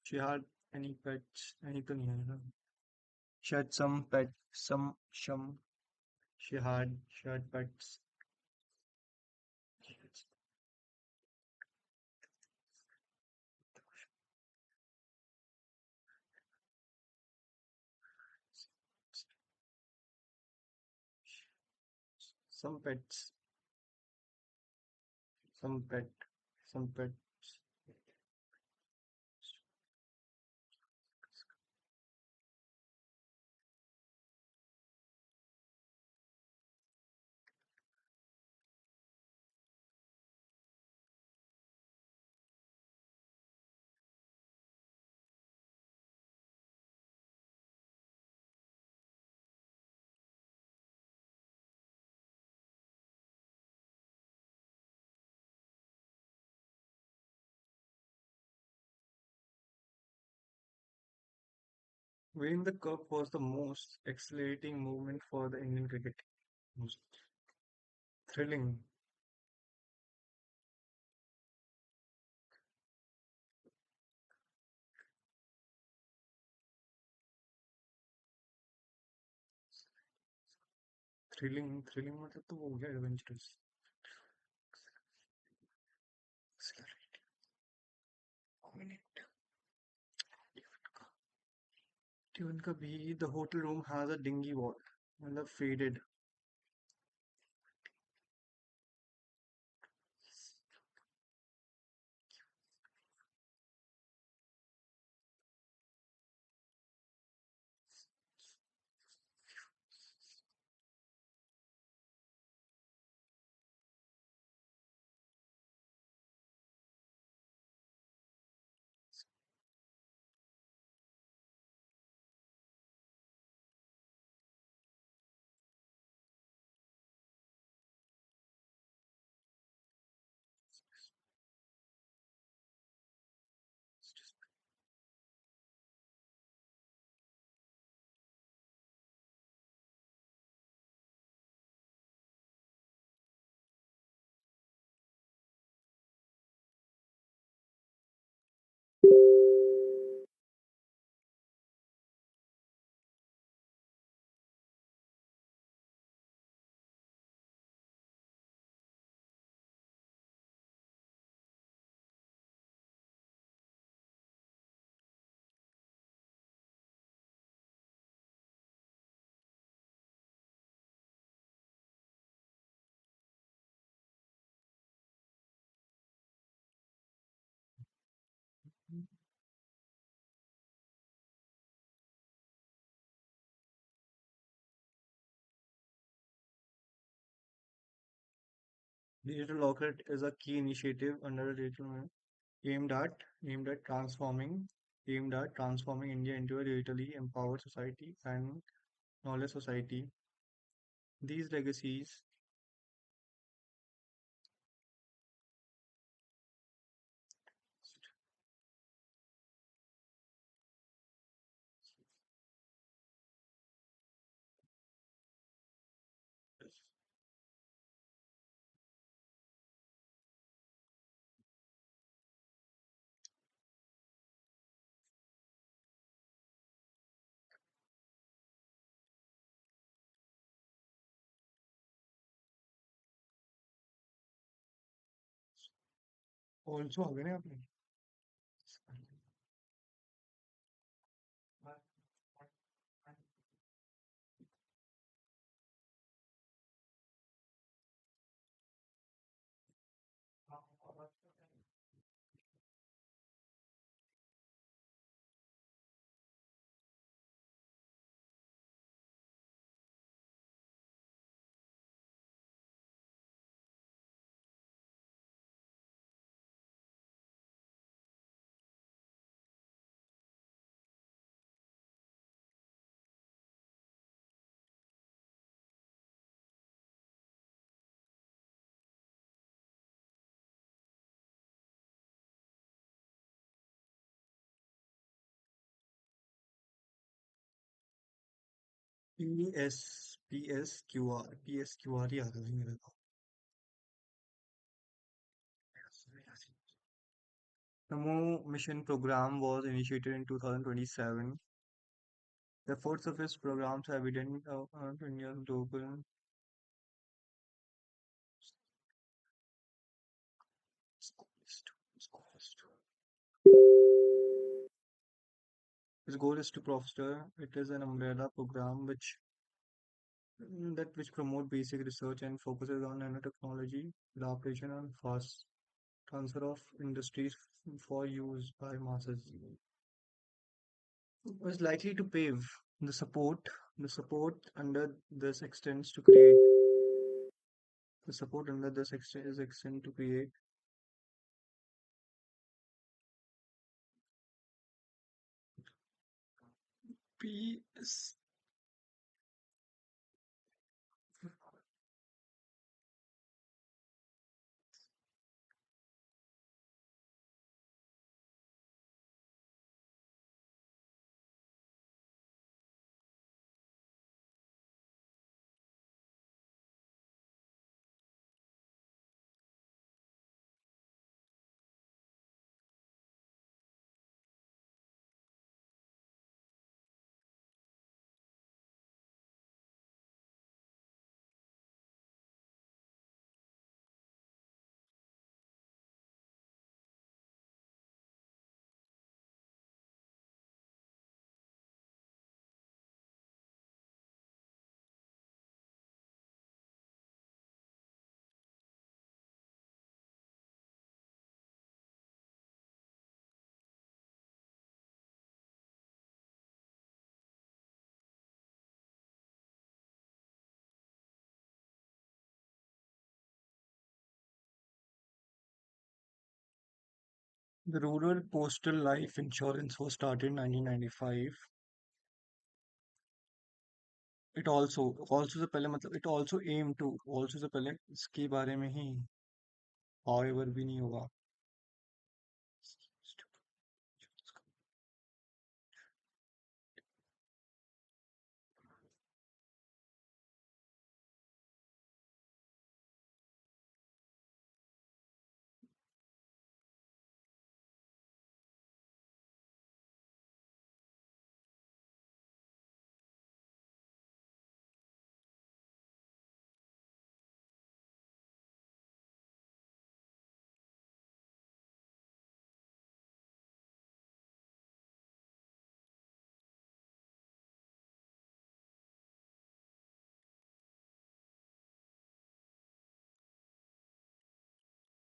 she had any pets, any तो नहीं है ना? She had some pet, some. She had pets. Some pets, some pet, some pet. Winning the cup was the most exhilarating moment for the Indian cricket. Most thrilling, thrilling मतलब तो वो हो गया adventurous. Exhilarating. Even कभी the hotel room has a dingy wall, मतलब faded. Digital Locker is a key initiative under the digital aimed at aimed at transforming aimed at transforming India into a digitally empowered society and knowledge society. These legacies also आ गए ना आपने PSQR ही आ रहा है मेरे को। Namo mission program was initiated in 2027. The efforts of its programs are evident in India's global. Its goal is to foster. It is an umbrella program which promote basic research and focuses on nanotechnology, adaptation, and fast transfer of industries for use by masses. Was likely to pave the support. The support under this extends to create. The support under this extend to create PS. The Rural Postal Life Insurance was started in 1995. It also से पहले मतलब it also aim to also से पहले इसके बारे में ही however भी नहीं होगा.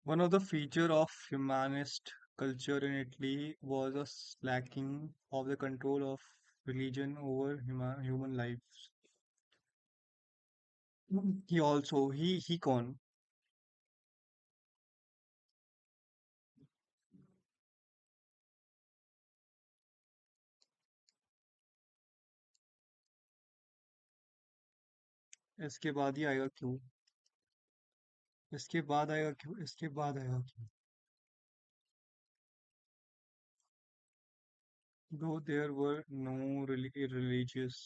One of the feature of humanist culture in Italy was a slacking of the control of religion over human lives. He कौन इसके बाद ही आएगा क्यों इसके बाद आएगा क्यों though there were no really religious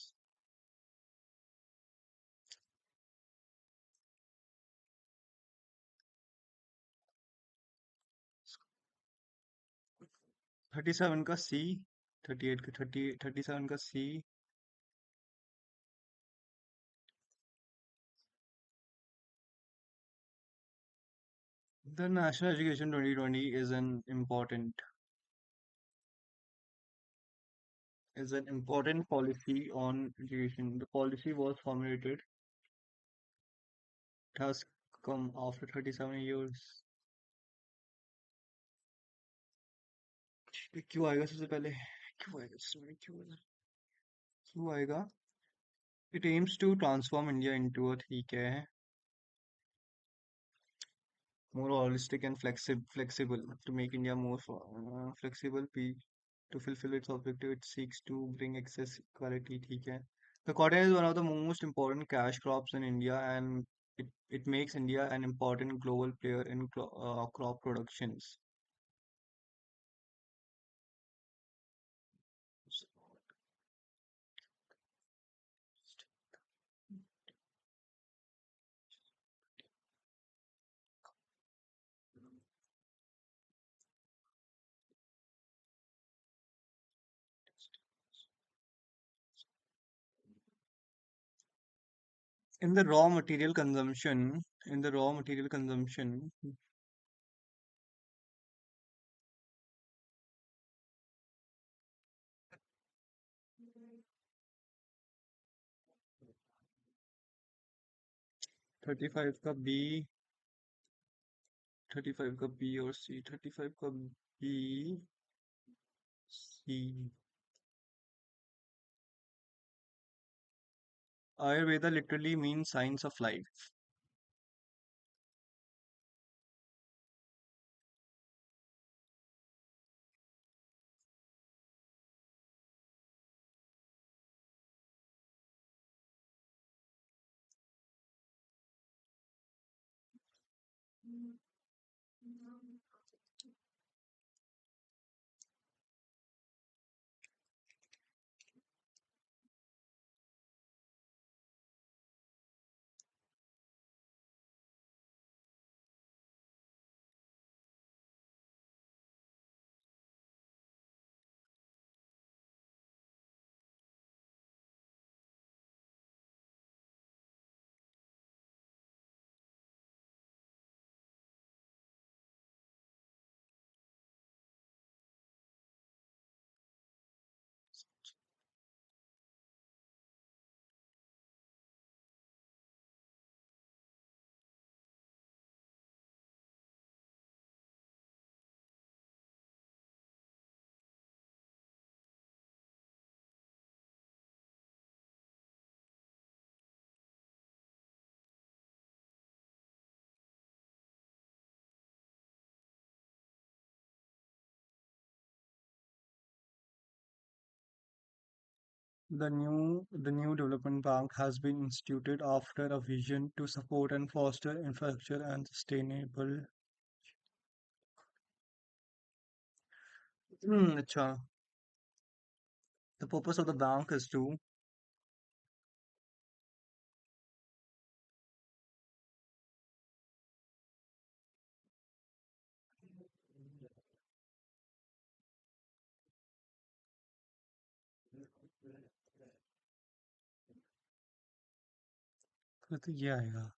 37 का सी 38 का 37 का सी the national education 2020 is an important policy on education. The policy was formulated. It has come after 37 years. क्यों आएगा सबसे पहले क्यों आएगा सबसे पहले क्यों आएगा It aims to transform India into a ठीक है more holistic and flexible to make India more flexible to fulfill its objective. It seeks to bring access equality ठीक है The cotton is one of the most important cash crops in India and it makes India an important global player in crop productions. In the raw material consumption, in the raw material consumption, 35 का B, 35 का B और C, 35 का B, C. Ayurveda literally means science of life. The new development bank has been instituted after a vision to support and foster infrastructure and sustainable. अच्छा. The purpose of the bank is to. फिर तो ये आएगा.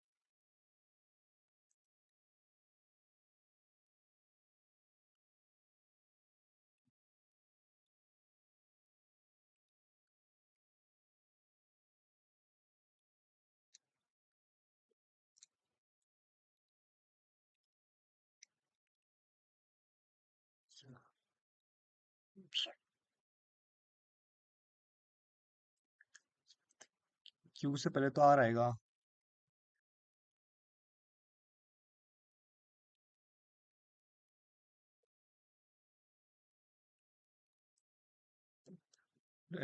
Q से पहले तो are आएगा.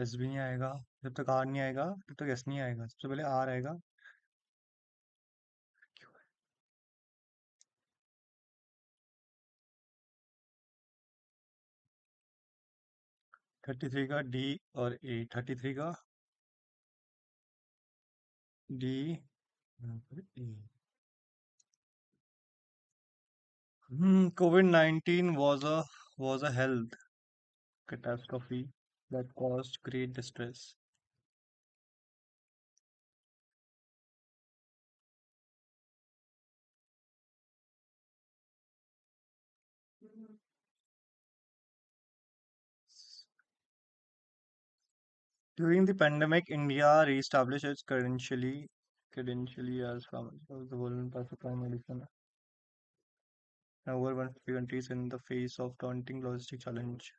S भी नहीं आएगा. जब तक आर नहीं आएगा तब तक एस नहीं आएगा. सबसे पहले आर आएगा. 33 का डी और ए. 33 का डी. यहाँ पर ए. COVID-19 was a health catastrophe that caused great distress. During the pandemic, India reestablished its credentially as pharmacy of the world perfect medicine. Over 150 countries in the face of daunting logistic challenge.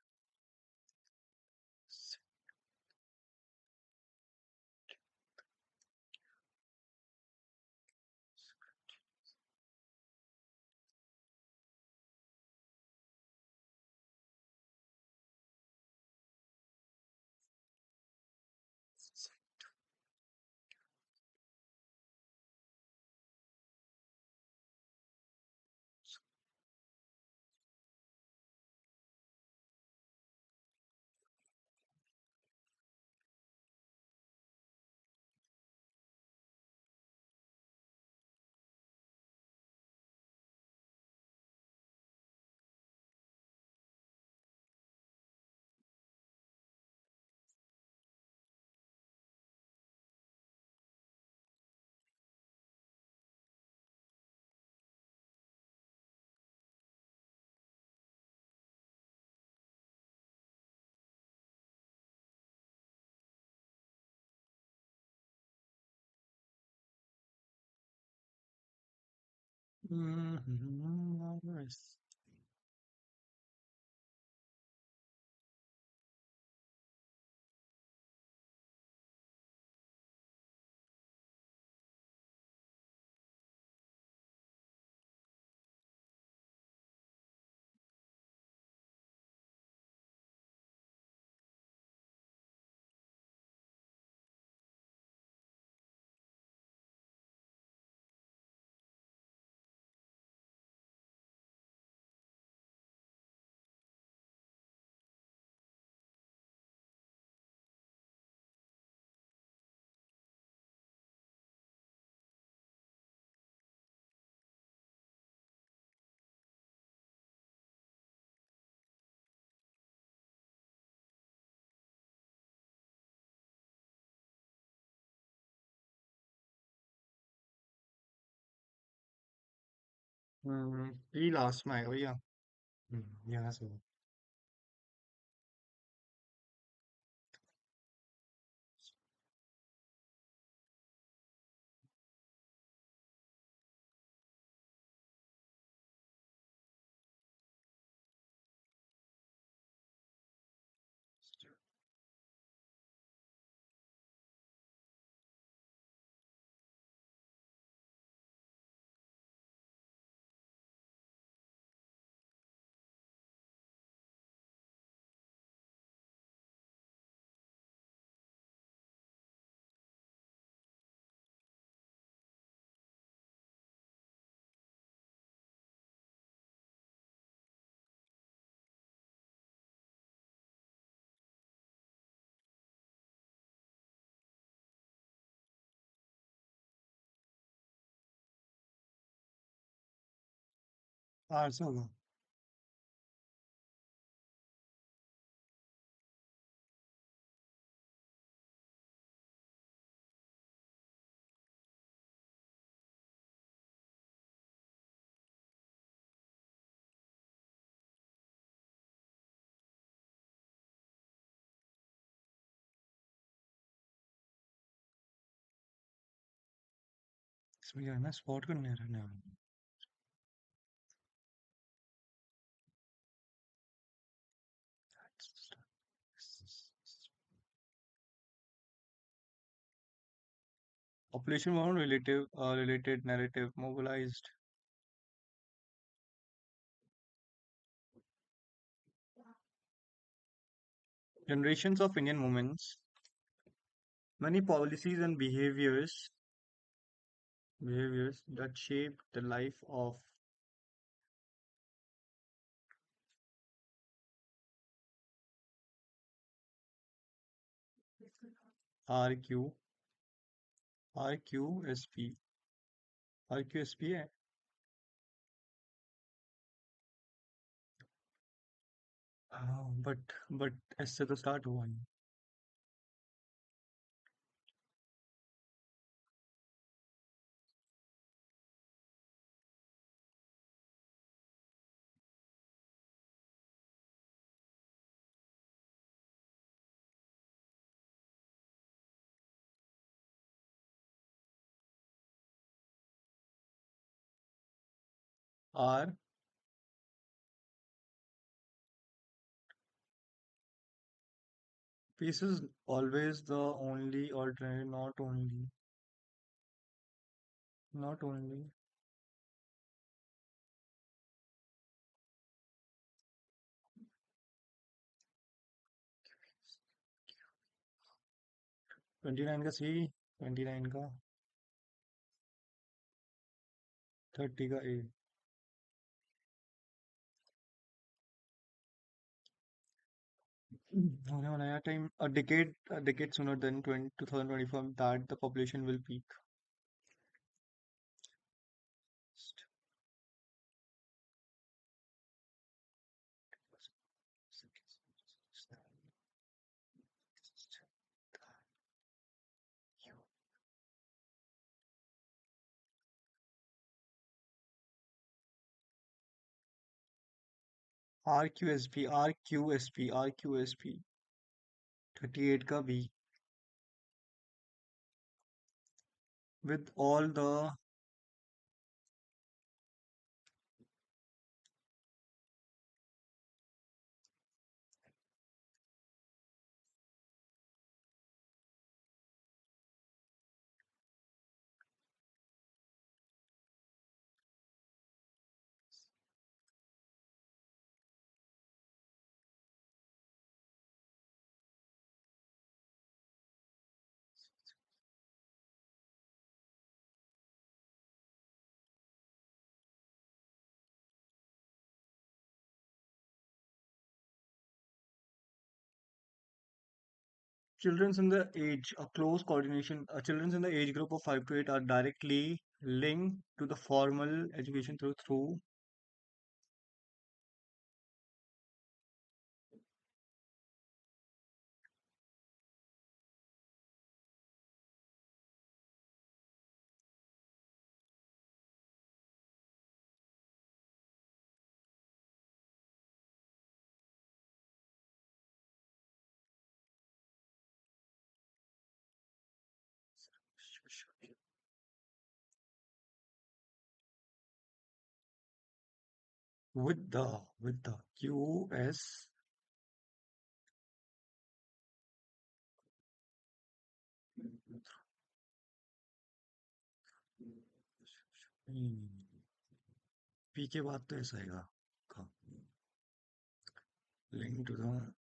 Yes. ये last में आएगा भैया। यहाँ से। Are से होगा। इसमें क्या है ना, स्पॉट करने रहने वाला। Population one related narrative mobilized. Generations of Indian women, many policies and behaviors that shaped the life of RQ RQSP RQSP है। हाँ, बट एस से तो स्टार्ट हुआ है। R, peace is always the only alternative, not only. 29 का सी, 29 का, 30 का ए। होने वाला है time, a decade sooner than 2025 that the population will peak. RQSP 38 का B, with all the Children's in the age, a close coordination, children's in the age group of 5 to 8 are directly linked to the formal education through. With the QS. P के बाद तो ऐसा आएगा link to the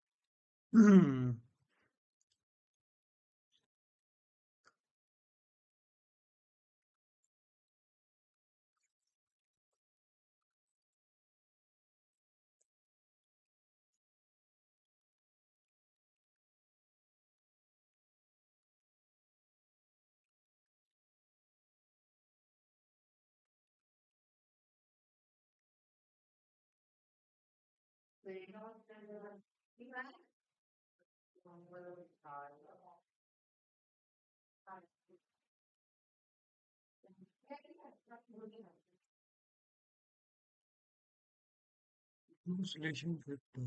relation with the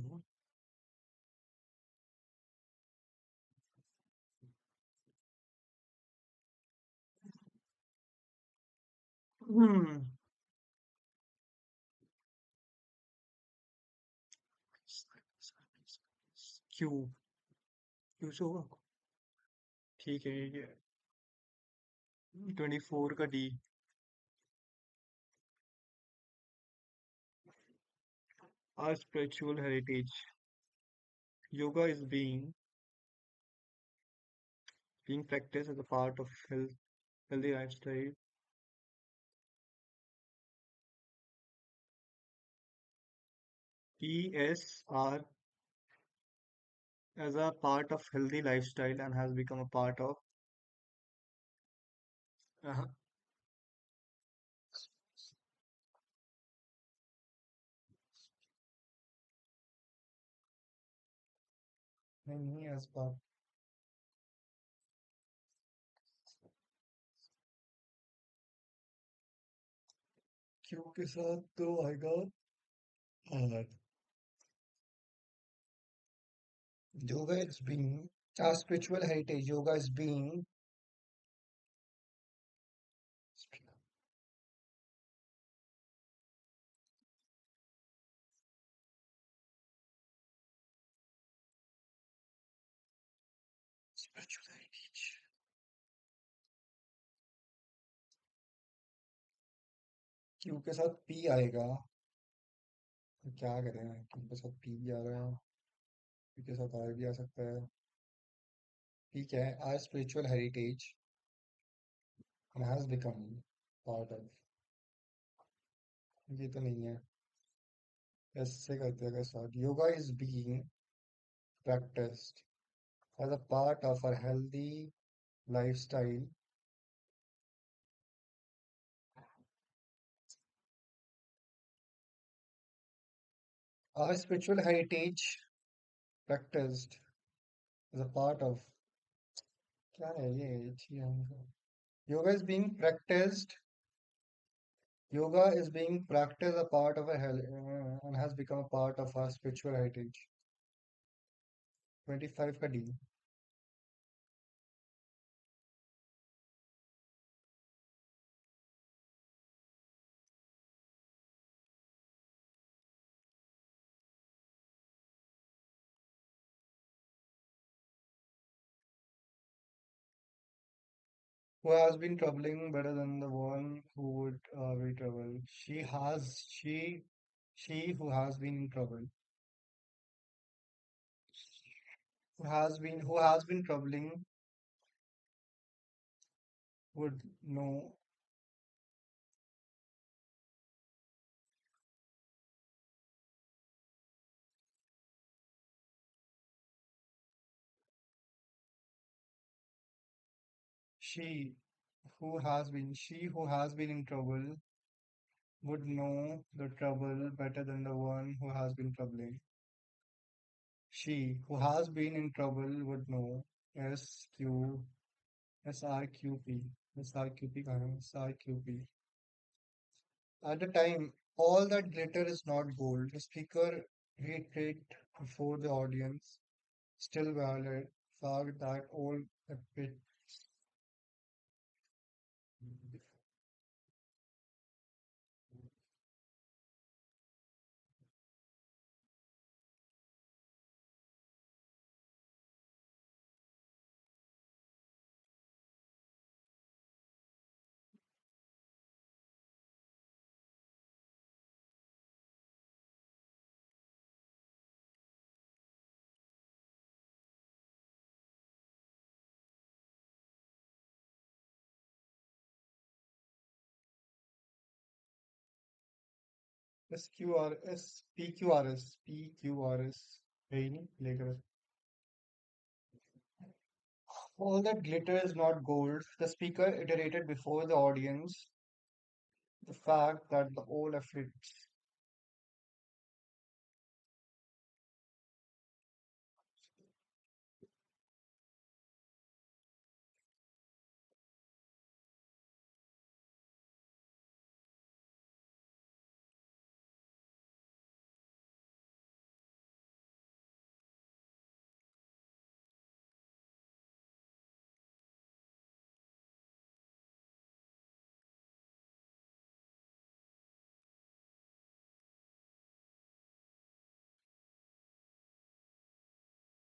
hmm. Q Q से होगा ठीक है ये 24 का D our spiritual heritage yoga is being practiced as a part of healthy lifestyle PSR as a part of healthy lifestyle and has become a part of uh, नहीं as part क्यों के साथ तो आएगा और yoga is being our spiritual heritage yoga is being spiritual heritage क्यों के साथ पी आएगा तो क्या करें क्यों के साथ पी भी आ रहा है पी के साथ आर भी आ सकता है ठीक है our spiritual heritage and has become part of ये तो नहीं है ऐसे करते हैं start yoga is being practiced as a part of our healthy lifestyle our spiritual heritage practiced as a part of क्या है ये yoga is being practiced yoga is being practiced a part of a and has become a part of our spiritual heritage 25 का D who has been troubling better than the one who would be trouble she who has been in trouble who has been troubling would know She who has been in trouble would know the trouble better than the one who has been troubling. She who has been in trouble would know. SQSRQP SRQP SRQP. At the time, all that glitter is not gold. The speaker reiterated before the audience, still valid, fact that all epic. PQRS. Rainy playground. All that glitter is not gold. The speaker iterated before the audience the fact that the old afflicts.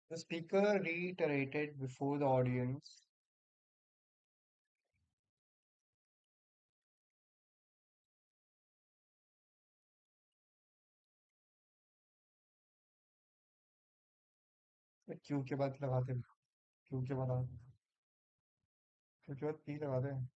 The speaker reiterated before the audience. क्यों के बाद लगाते हैं क्यों के बाद क्यों के बाद पी लगाते हैं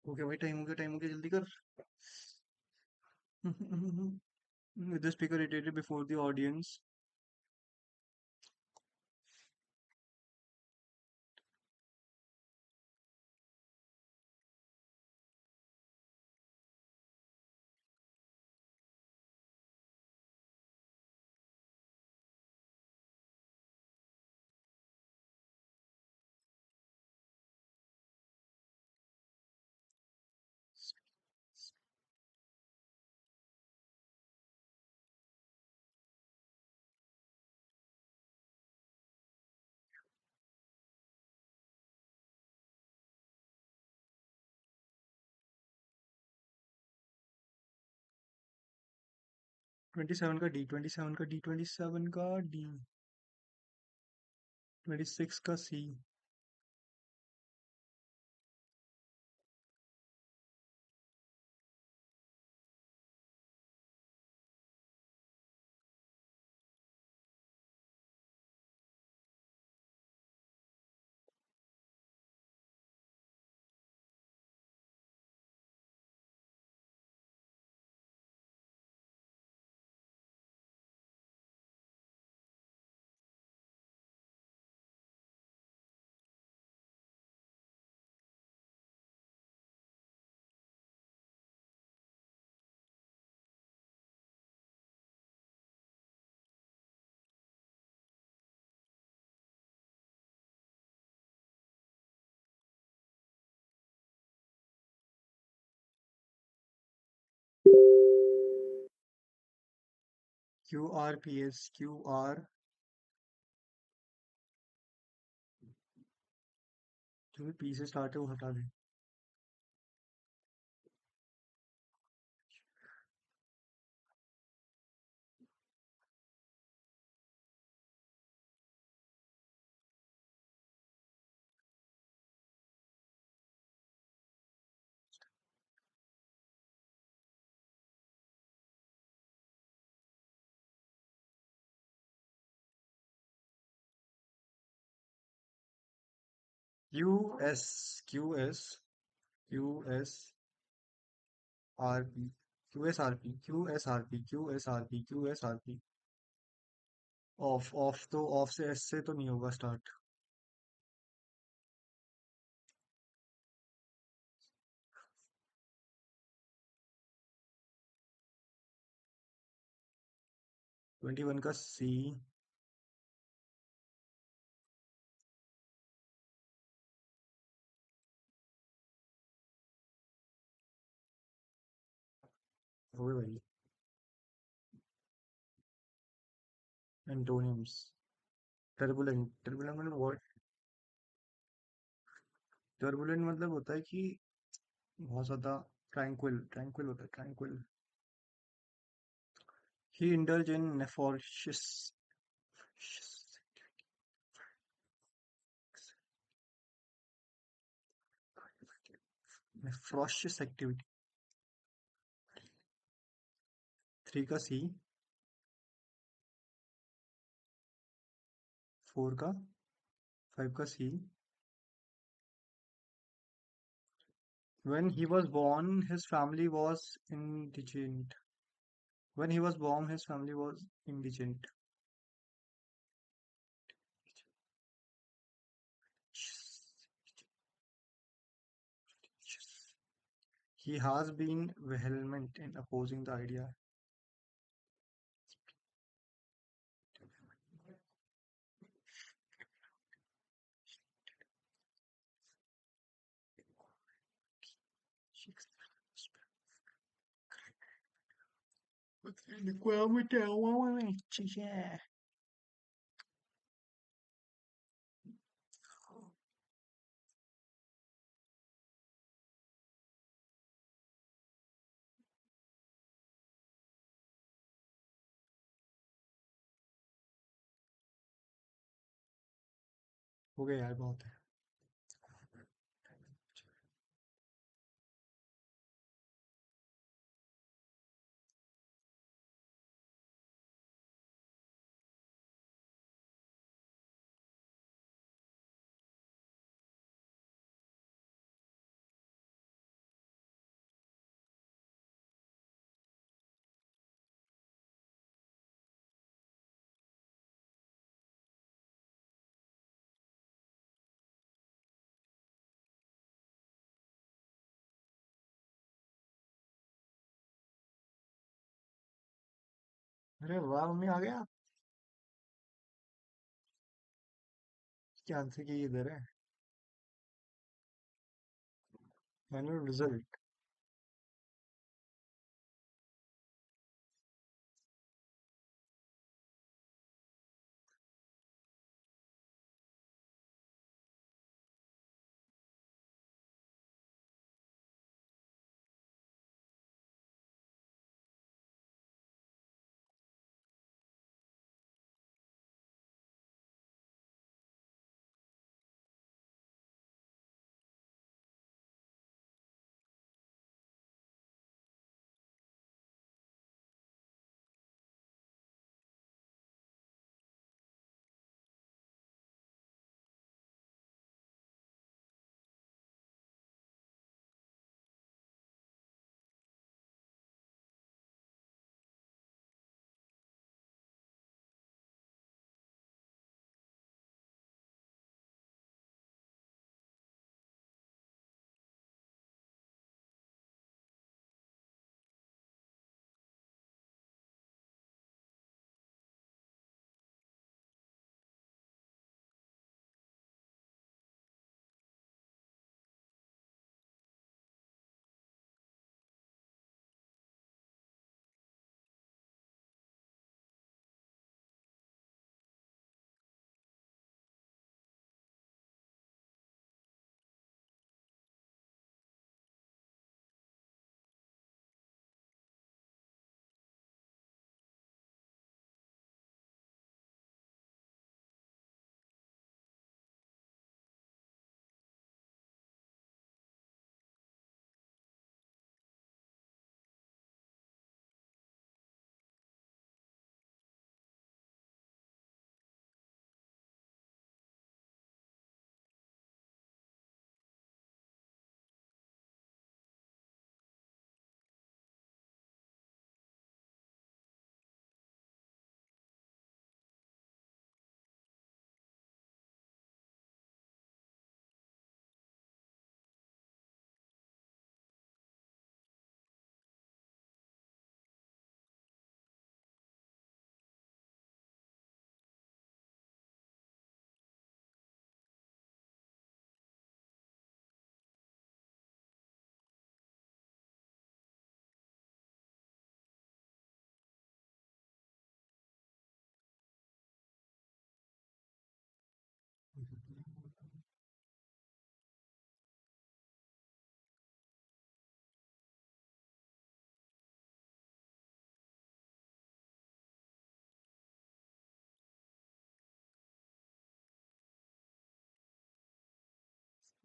ओके भाई टाइम हो गया जल्दी कर The speaker iterated before the audience. 27 का डी 27 का डी 27 का डी 26 का सी क्यू आर जो भी पी से स्टार्ट है वो हटा दे QSRP, QSRP। ऑफ तो ऑफ से एस से तो नहीं होगा स्टार्ट। 21 का सी। हो गए भाई। एंटोनिम्स। टर्बुलेंट, टर्बुलेंट मतलब what? टर्बुलेंट मतलब होता है कि बहुत ज्यादा ट्रैंक्विल, ट्रैंक्विल होता है, tranquil. He indulge in nefarious, nefarious activity. 3 का सी। 4 का, 5 का सी। When he was born, his family was indigent. When he was born, his family was indigent. He has been vehement in opposing the idea. हो गया यार, बहुत है। अरे वाह, मम्मी आ गया। क्या आंसर की इधर है? Final result.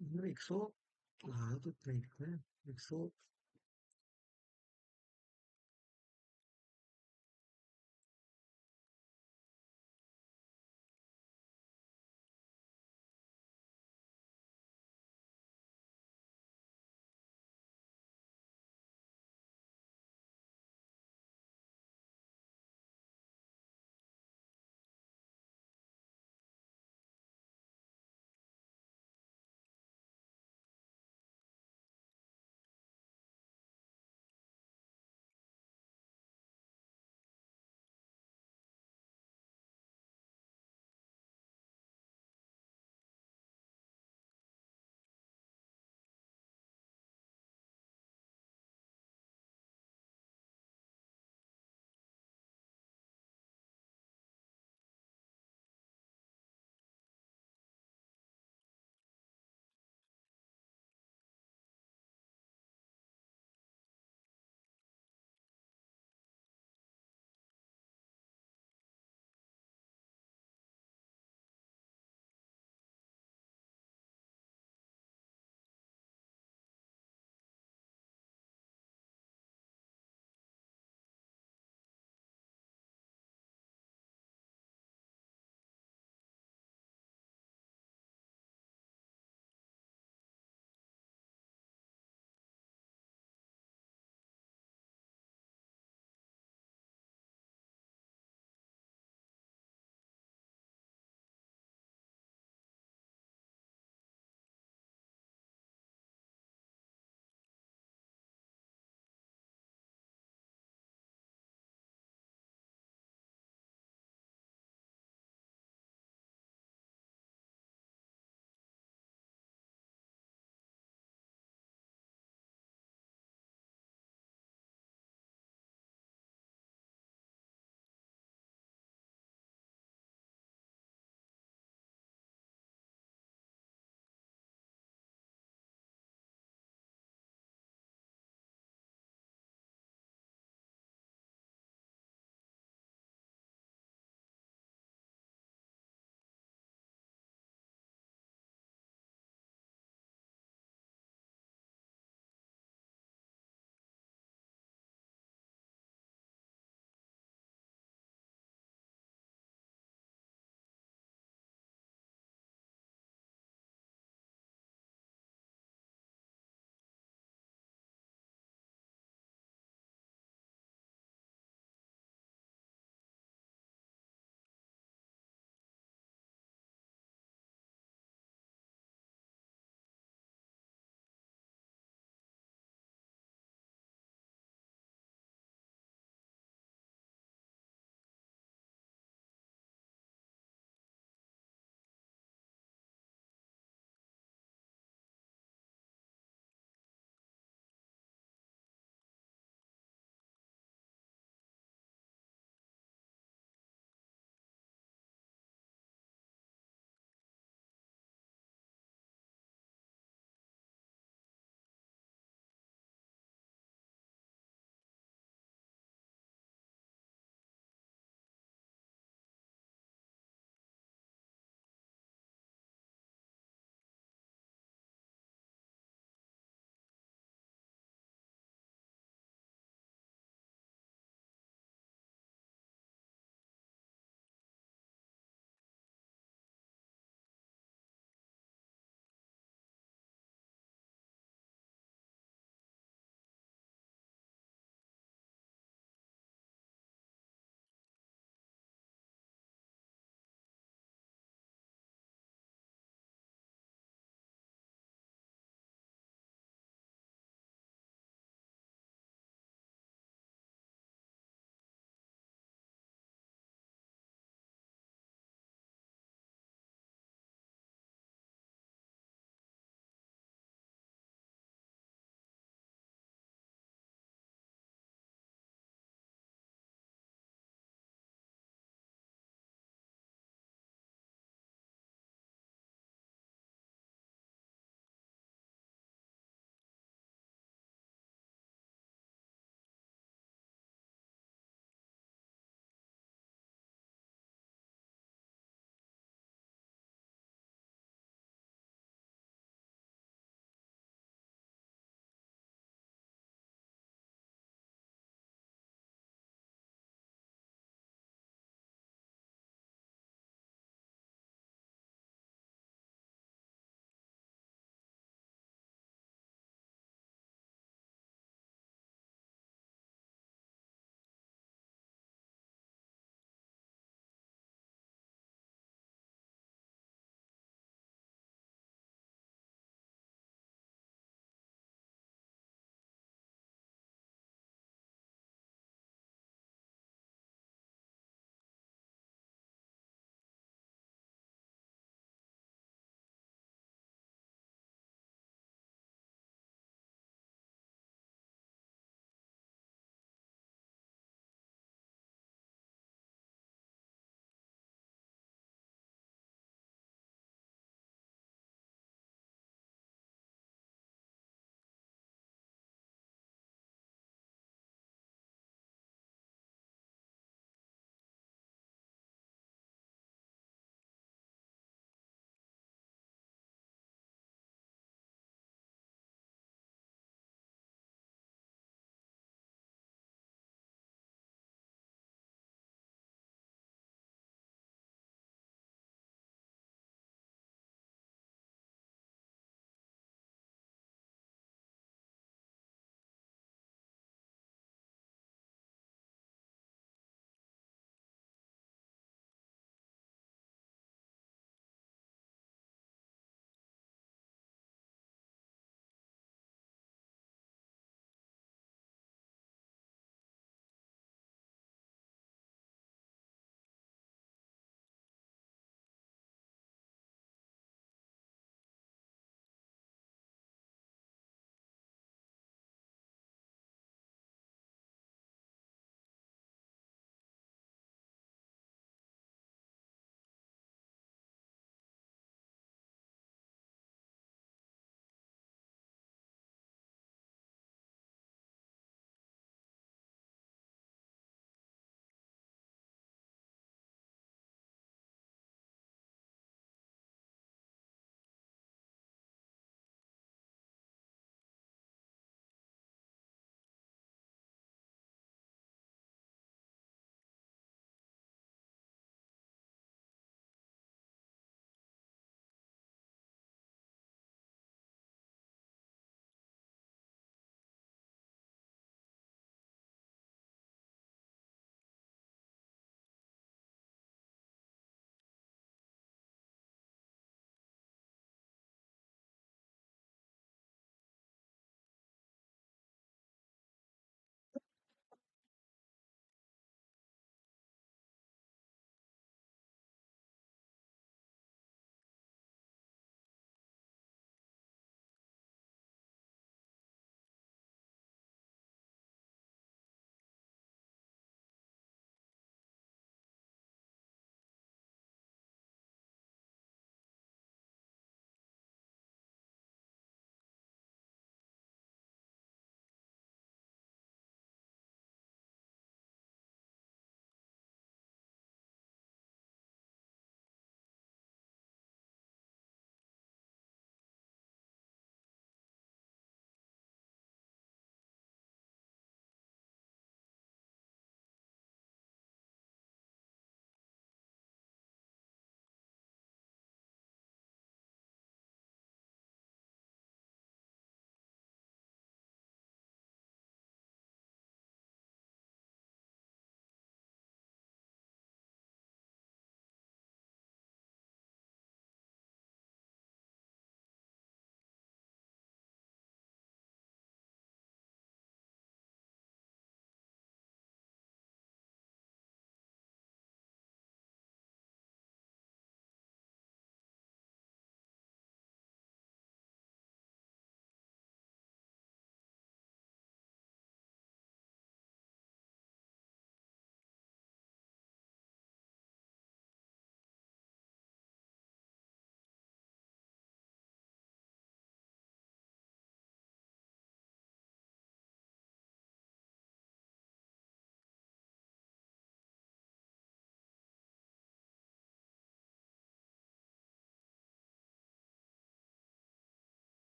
100 हाँ तो इतना ही लिखना है 100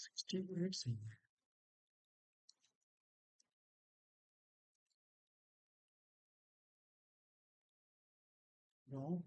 68 C. No.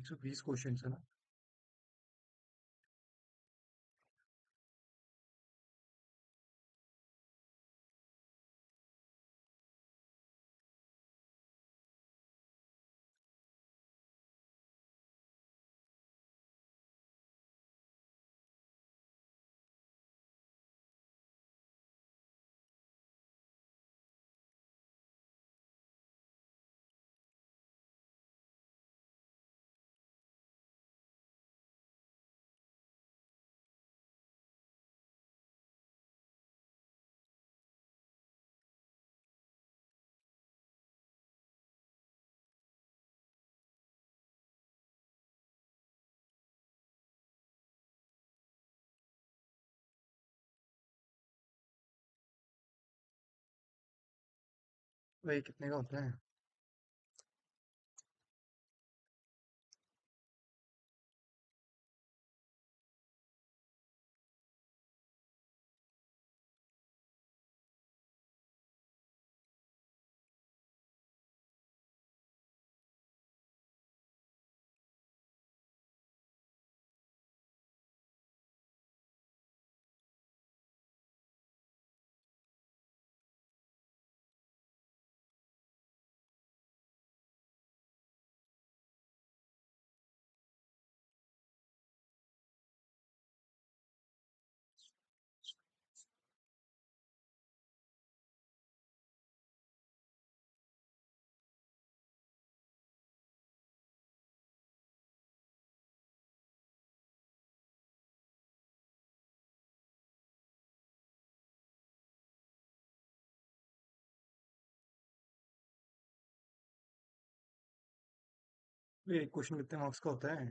So these questions है ना. वही कितने का होता है? ये क्वेश्चन कितने मार्क्स का होता है?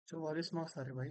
44 मार्क्स आ रहे भाई।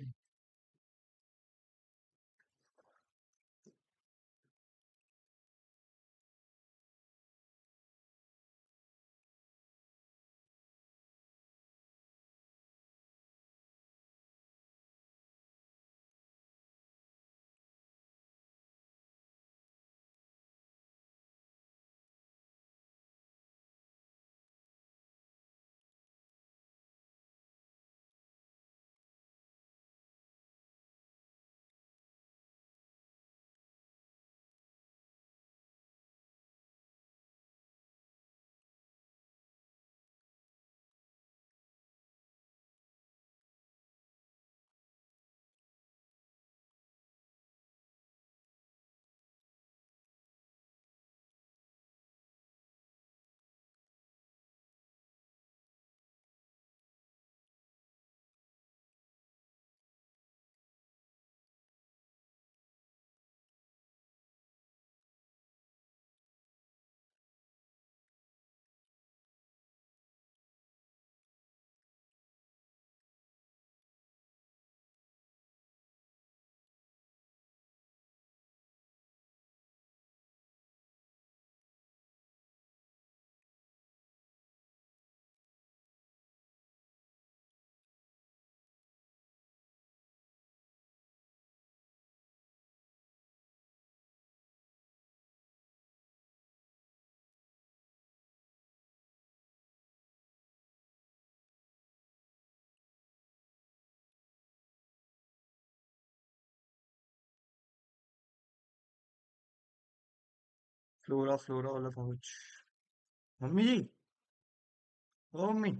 फ्लोरा फ्लोरा वाला पाउच। मम्मी जी, ओ मम्मी,